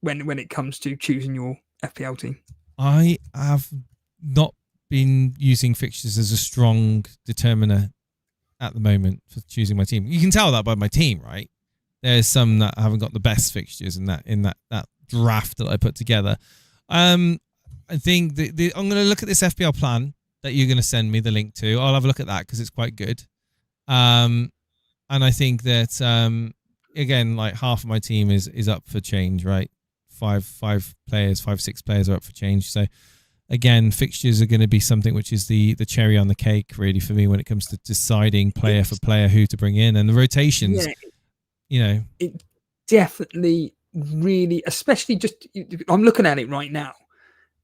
when it comes to choosing your FPL team? I have not been using fixtures as a strong determiner at the moment for choosing my team. You can tell that by my team, right? There's some that haven't got the best fixtures in that draft that I put together. I think I'm going to look at this FPL plan that you're going to send me the link to. I'll have a look at that because it's quite good. And I think that again, like half of my team is up for change, right? 5 players, 5-6 players are up for change. So again, fixtures are going to be something which is the cherry on the cake, really, for me when it comes to deciding player for player who to bring in, and the rotations. It definitely really, especially just I'm looking at it right now,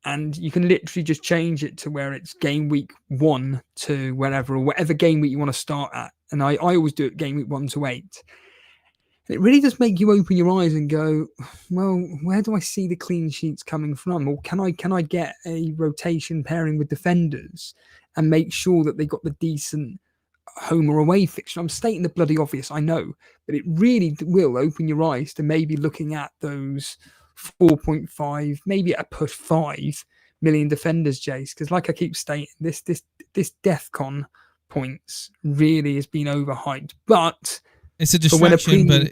and you can literally just change it to where it's game week 1 to wherever, or whatever game week you want to start at. And I always do it game week 1 to 8. And it really does make you open your eyes and go, well, where do I see the clean sheets coming from? Or can I get a rotation pairing with defenders and make sure that they got the decent home or away fixture? I'm stating the bloody obvious, I know, but it really will open your eyes to maybe looking at those 4.5, maybe at a push 5 million defenders, Jace. Because like I keep stating, this Defcon points really has been overhyped, but it's a distraction. But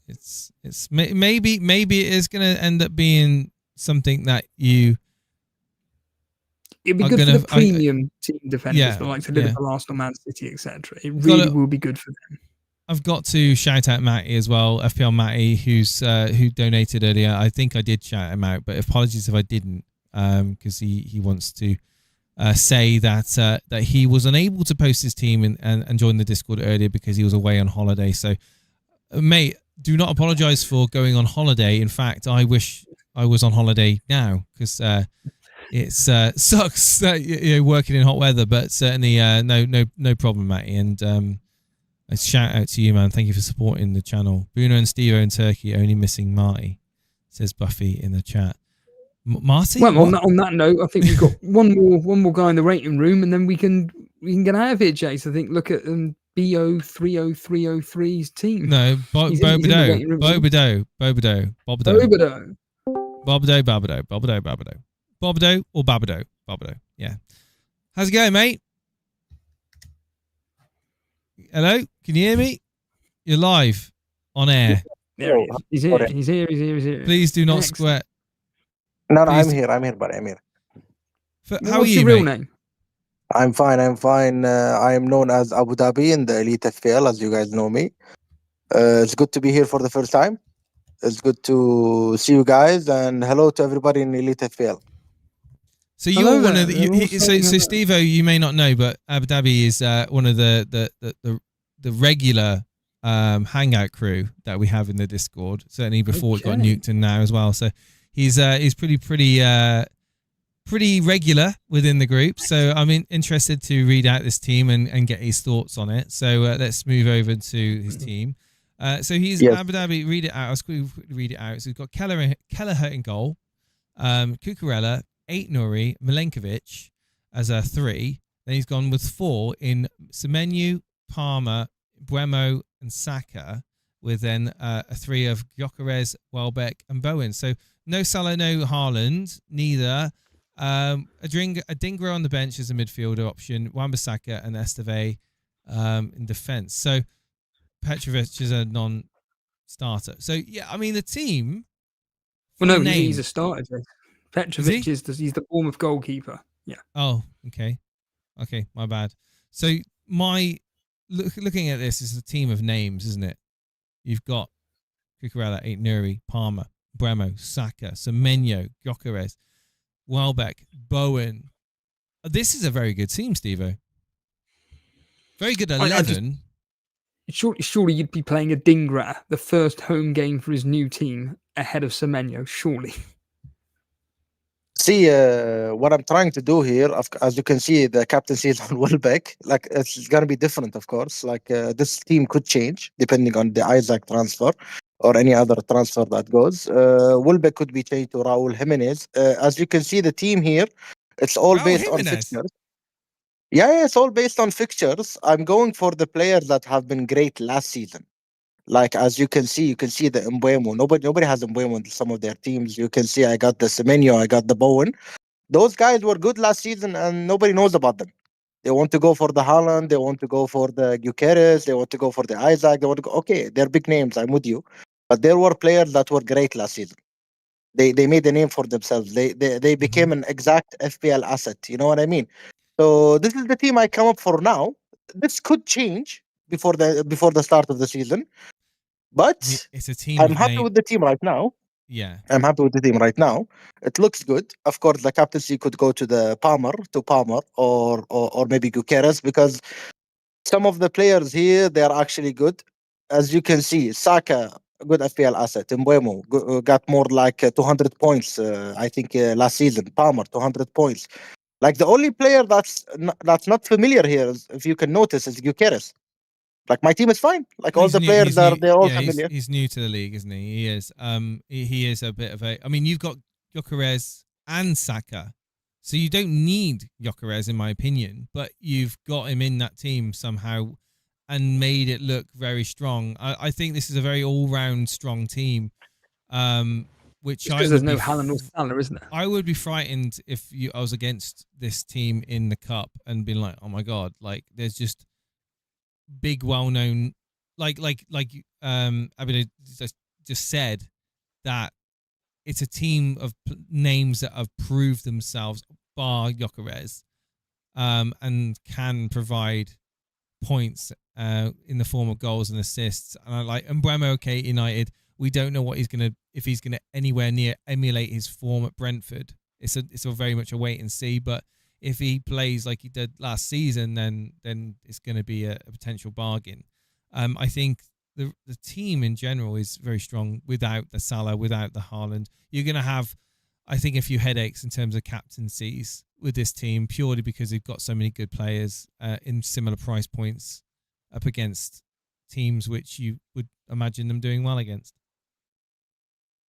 it's maybe it is going to end up being something that you. It'd be good for the premium team defenders, like the Liverpool, Arsenal, Man City, etc. It really will be good for them. I've got to shout out Matty as well, FPL Matty, who donated earlier. I think I did shout him out, but apologies if I didn't, because he wants to say that he was unable to post his team and join the Discord earlier because he was away on holiday. So, mate, do not apologise for going on holiday. In fact, I wish I was on holiday now, because it sucks working in hot weather, but certainly no problem, Matty. And a shout out to you, man. Thank you for supporting the channel. Bruno and Steve in Turkey, only missing Marty, says Buffy in the chat. Marty? Well, on that note, I think we've got one more guy in the rating room, and then we can get out of here, Jace. I think look at BO30303's team. No, Bobido, or Babido. Yeah. How's it going, mate? Hello, can you hear me? You're live on air. There he is. He's here. Please do not sweat. No, I'm here, buddy. I'm here. How are you, your real name? I'm fine. I am known as Abu Dhabi in the Elite FPL, as you guys know me. It's good to be here for the first time. It's good to see you guys, and hello to everybody in Elite FPL. So you're one of the. So Steve-O, you may not know, but Abu Dhabi is one of the regular hangout crew that we have in the Discord. Certainly before it got nuked, and now as well. So he's pretty regular within the group. So I'm interested to read out this team and get his thoughts on it. So let's move over to his team. So he's Abu Dhabi. Read it out. I'll quickly read it out. So we've got Kelleher in goal, Cucurella, 8 Nuri, Milenkovic as a 3. Then he's gone with 4 in Semenyo, Palmer, Bremo, and Saka, with then a 3 of Gyokeres, Welbeck, and Bowen. So no Salah, no Haaland, neither. Adingra on the bench as a midfielder option, Wan-Bissaka and Esteve in defence. So Petrovic is a non-starter. So yeah, the team. Well, no, he's a starter. Petrovic he's the Bournemouth goalkeeper. Yeah. Oh, okay, my bad. So looking at this is a team of names, isn't it? You've got Cucurella, 8 Nuri, Palmer, Bremo, Saka, Semenyo, Gyokeres, Welbeck, Bowen. This is a very good team, Steve-O. Very good 11. Surely you'd be playing Adingra, the first home game for his new team, ahead of Semenyo, surely. See, what I'm trying to do here, as you can see, the captaincy is on Welbeck. Like, it's going to be different, of course. Like, this team could change depending on the Isak transfer or any other transfer that goes. Welbeck could be changed to Raul Jimenez. As you can see, the team here, it's all based on fixtures. Yeah, it's all based on fixtures. I'm going for the players that have been great last season. Like, as you can see the Mbeumo. Nobody has Mbeumo in some of their teams. You can see I got the Semenyo, I got the Bowen. Those guys were good last season and nobody knows about them. They want to go for the Haaland, they want to go for the Gyokeres, they want to go for the Isak, they want to go. Okay, they're big names, I'm with you. But there were players that were great last season. They made a name for themselves. They became an exact FPL asset. You know what I mean? So this is the team I come up for now. This could change before the start of the season. But it's a team. I'm happy with the team right now. Yeah. I'm happy with the team right now. It looks good. Of course, the captaincy could go to the Palmer, or maybe Gyokeres, because some of the players here, they are actually good. As you can see, Saka, a good FPL asset. Mbeumo got more like 200 points, I think, last season. Palmer, 200 points. Like the only player that's not familiar here, if you can notice, is Gyokeres. Like my team is fine. Like all the players they're all familiar. He's new to the league, isn't he? He is. He is a bit of a. I mean, you've got Gyokeres and Saka, so you don't need Gyokeres, in my opinion. But you've got him in that team somehow, and made it look very strong. I think this is a very all-round strong team. Which because there's no Haaland or Salah, isn't there? I would be frightened if I was against this team in the cup and being like, oh my god, like there's just big, well-known, like Abid just said, that it's a team of names that have proved themselves, bar Gyokeres, and can provide points in the form of goals and assists. And I like Mbeumo. Okay, United. We don't know what if he's gonna anywhere near emulate his form at Brentford. It's a very much a wait and see, but if he plays like he did last season, then it's going to be a potential bargain. I think the team in general is very strong without the Salah, without the Haaland. You're going to have, I think, a few headaches in terms of captaincies with this team, purely because they've got so many good players in similar price points up against teams which you would imagine them doing well against.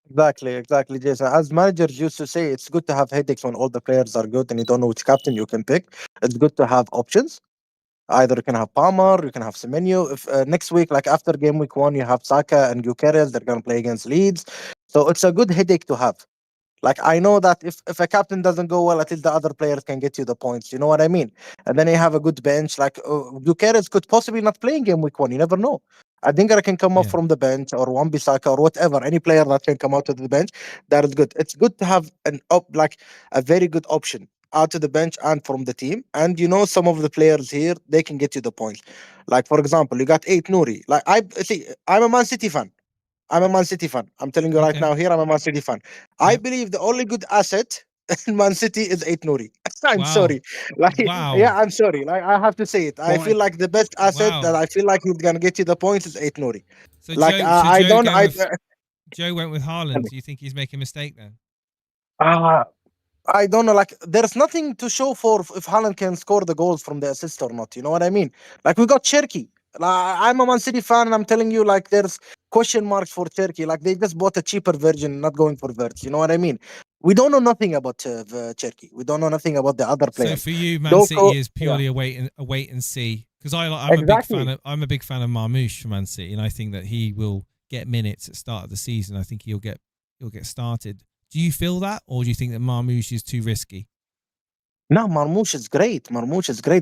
Exactly, Jason. As managers used to say, it's good to have headaches when all the players are good and you don't know which captain you can pick. It's good to have options. Either you can have Palmer, you can have Semenyo. If next week, like after game week 1, you have Saka and Gyokeres, they're going to play against Leeds. So it's a good headache to have. Like I know that if a captain doesn't go well, at least the other players can get you the points. You know what I mean? And then you have a good bench. Like Gyokeres could possibly not play in game week 1. You never know. I think I can come up from the bench, or Wan-Bissaka, or whatever. Any player that can come out of the bench, that is good. It's good to have a very good option out of the bench and from the team. And some of the players here, they can get you the points. Like for example, you got 8 Nouri. Like I'm a Man City fan. I'm telling you right now here, I'm a Man City fan. I believe the only good asset in Man City is 8 Nouri. I'm sorry. Yeah, I'm sorry. Like I have to say it. I feel like the best asset that I feel like he's gonna get you the points is 8 Nouri. So like Joe went with Haaland. Do you think he's making a mistake then? I don't know. Like there's nothing to show for if Haaland can score the goals from the assist or not. You know what I mean? Like we got Cherky. I'm a Man City fan, and I'm telling you, like there's question marks for Cherky. Like they just bought a cheaper version, not going for Verts. You know what I mean? We don't know nothing about Cherky. We don't know nothing about the other players. So for you, Man City is purely a wait and see. Because I'm a big fan of Marmoush for Man City, and I think that he will get minutes at the start of the season. I think he'll get started. Do you feel that, or do you think that Marmoush is too risky? No, Marmoush is great,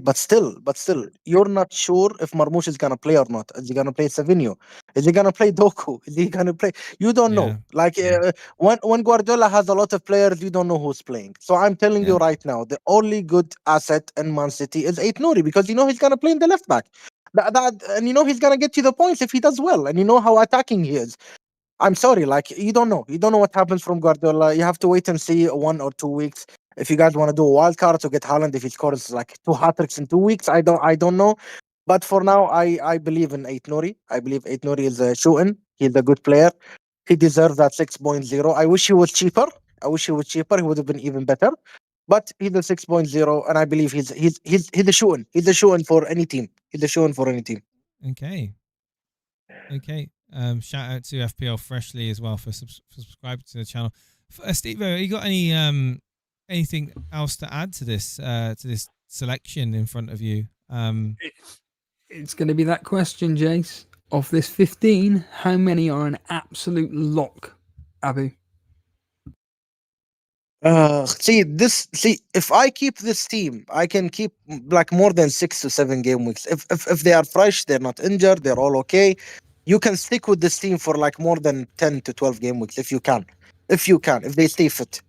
but still, you're not sure if Marmoush is gonna play or not. Is he gonna play Savinho? Is he gonna play Doku? Is he gonna play? You don't know. Like when Guardiola has a lot of players, you don't know who's playing. So I'm telling you right now, the only good asset in Man City is 8 Nouri, because he's gonna play in the left back. And he's gonna get you the points if he does well, and you know how attacking he is. I'm sorry, like you don't know what happens from Guardiola. You have to wait and see 1 or 2 weeks. If you guys want to do a wild card to get Haaland, if he scores like 2 hat-tricks in 2 weeks, I don't know. But for now, I believe in 8 Nouri. I believe 8 Nouri is a shoe-in. He's a good player. He deserves that 6.0. I wish he was cheaper. He would have been even better. But he's a 6.0, and I believe he's a shoe-in. He's a shoe-in for any team. Okay. Shout out to FPL Freshly as well for subscribing to the channel. Steve, you got anything else to add to this selection in front of you? It's going to be that question, Jace. Of this 15, how many are an absolute lock, Abu? If I keep this team, I can keep like more than 6 to 7 game weeks. If they are fresh, they're not injured, they're all okay. You can stick with this team for like more than 10 to 12 game weeks if you can. If they stay fit.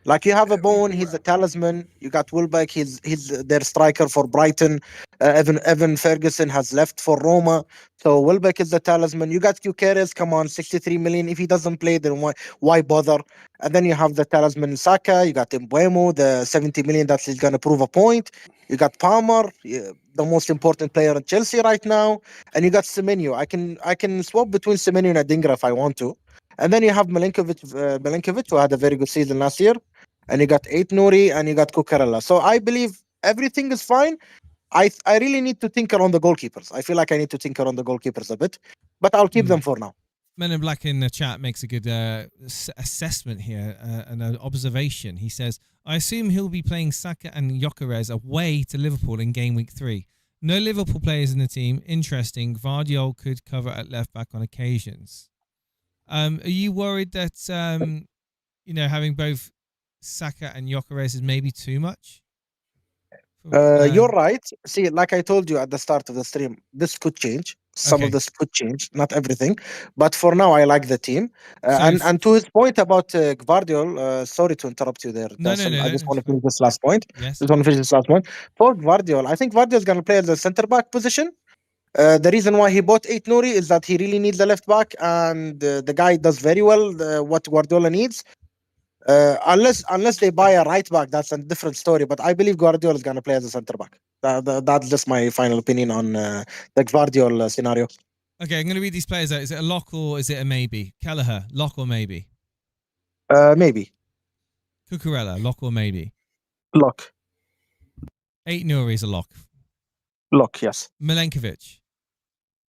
Like you have a Bowen, he's a talisman. You got Wilbeck, he's their striker for Brighton. Evan Ferguson has left for Roma, so Wilbeck is the talisman. You got Gyokeres, come on, 63 million. If he doesn't play, then why bother? And then you have the talisman Saka. You got Mbeumo, the 70 million that he's gonna prove a point. You got Palmer, the most important player in Chelsea right now, and you got Semenyo. I can swap between Semenyo and Adingra if I want to. And then you have Milinkovic, who had a very good season last year. And you got Ait Nouri and you got Cucurella. So I believe everything is fine. I really need to tinker on the goalkeepers. I feel like I need to tinker on the goalkeepers a bit, but I'll keep them for now. Men in Black in the chat makes a good assessment here, and an observation. He says, I assume he'll be playing Saka and Gyokeres away to Liverpool in game week 3. No Liverpool players in the team. Interesting. Vardiol could cover at left back on occasions. Are you worried that, having both Saka and Gyokeres is maybe too much? You're right. See, like I told you at the start of the stream, this could change. Some of this could change, not everything. But for now, I like the team. And to his point about Gvardiol, sorry to interrupt you there. No, I just want to finish this last point. Yes. Just want to finish this last point. For Gvardiol, I think Gvardiol is going to play at the centre-back position. The reason why he bought Ait Nouri is that he really needs a left back, and the guy does very well what Guardiola needs. Unless they buy a right back, that's a different story. But I believe Guardiola is going to play as a centre back. That's just my final opinion on the Guardiola scenario. Okay, I'm going to read these players out. Is it a lock or is it a maybe? Kelleher, lock or maybe? Maybe. Cucurella, lock or maybe? Lock. Ait Nouri is a lock. Lock, yes. Milenkovic.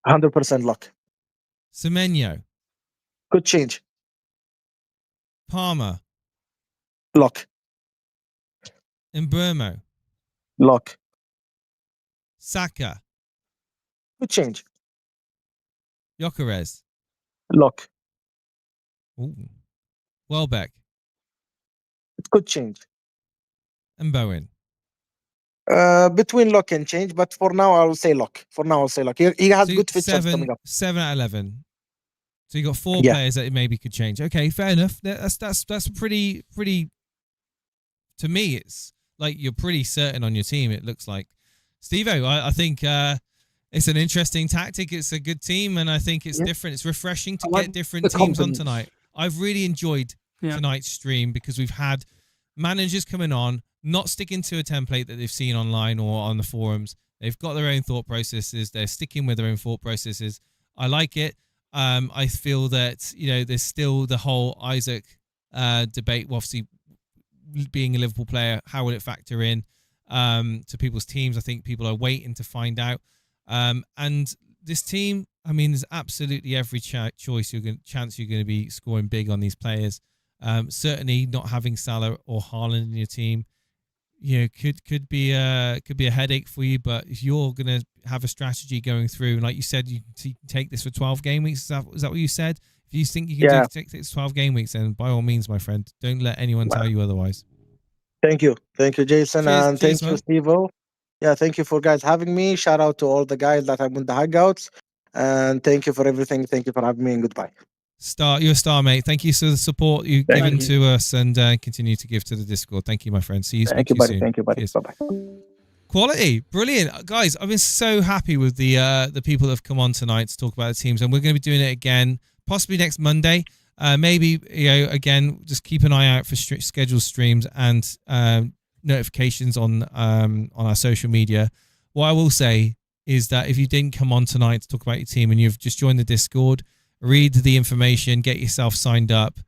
100% lock. Semenyo. Could change. Palmer. Lock. Mbeumo. Lock. Saka. Could change. Gyokeres. Lock. Ooh. Welbeck. It could change. And Bowen. Between lock and change, but for now I'll say lock. He has good fixtures coming up. 7 out of 11. So you got 4 players that maybe could change. Okay, fair enough. That's pretty. To me, it's like you're pretty certain on your team. It looks like, Steve-O, I think it's an interesting tactic. It's a good team, and I think it's different. It's refreshing to get different teams on tonight. I've really enjoyed tonight's stream because we've had managers coming on, not sticking to a template that they've seen online or on the forums. They've got their own thought processes. They're sticking with their own thought processes. I like it. I feel that, there's still the whole Isak debate. Obviously, being a Liverpool player, how will it factor in to people's teams? I think people are waiting to find out. And this team, there's absolutely every chance you're going to be scoring big on these players. Certainly, not having Salah or Haaland in your team, could be a headache for you. But if you're going to have a strategy going through, and like you said, you can take this for 12 game weeks. Is that what you said? If you think you can take this 12 game weeks, then by all means, my friend, don't let anyone tell you otherwise. Thank you, Jason, and thank you, Steve-O. Yeah, thank you for guys having me. Shout out to all the guys that I'm in the hangouts, and thank you for everything. Thank you for having me, and goodbye. You're a star, mate. Thank you for the support you've given to us, and continue to give to the Discord. Thank you, my friend. See you. Thank you, buddy. Soon. Thank you, buddy. Bye bye. Quality, brilliant, guys. I've been so happy with the people that have come on tonight to talk about the teams, and we're going to be doing it again, possibly next Monday. Maybe again, just keep an eye out for scheduled streams and notifications on our social media. What I will say is that if you didn't come on tonight to talk about your team and you've just joined the Discord, read the information, get yourself signed up,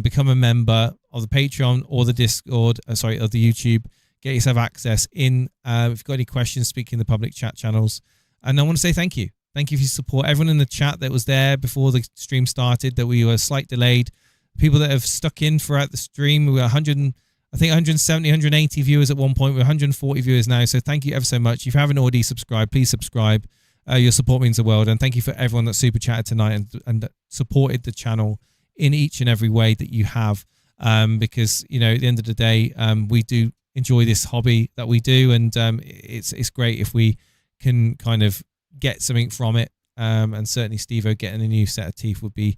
become a member of the Patreon or the Discord, of the YouTube. Get yourself access in. If you've got any questions, speak in the public chat channels. And I want to say thank you. Thank you for your support. Everyone in the chat that was there before the stream started, that we were slight delayed. People that have stuck in throughout the stream. We were 170, 180 viewers at one point. We're 140 viewers now. So thank you ever so much. If you haven't already subscribed, please subscribe. Your support means the world. And thank you for everyone that super chatted tonight and supported the channel in each and every way that you have. Because, at the end of the day, we do enjoy this hobby that we do. And it's great if we can kind of get something from it. And certainly Steve-O getting a new set of teeth would be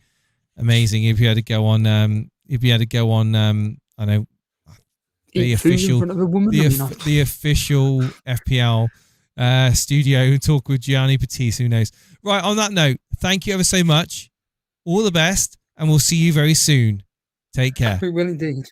amazing. If you had to go on, I know the Eat food in official, front of a woman. the official FPL studio talk with Gianni Batiste. Who knows? Right. On that note, thank you ever so much. All the best, and we'll see you very soon. Take care. We will indeed.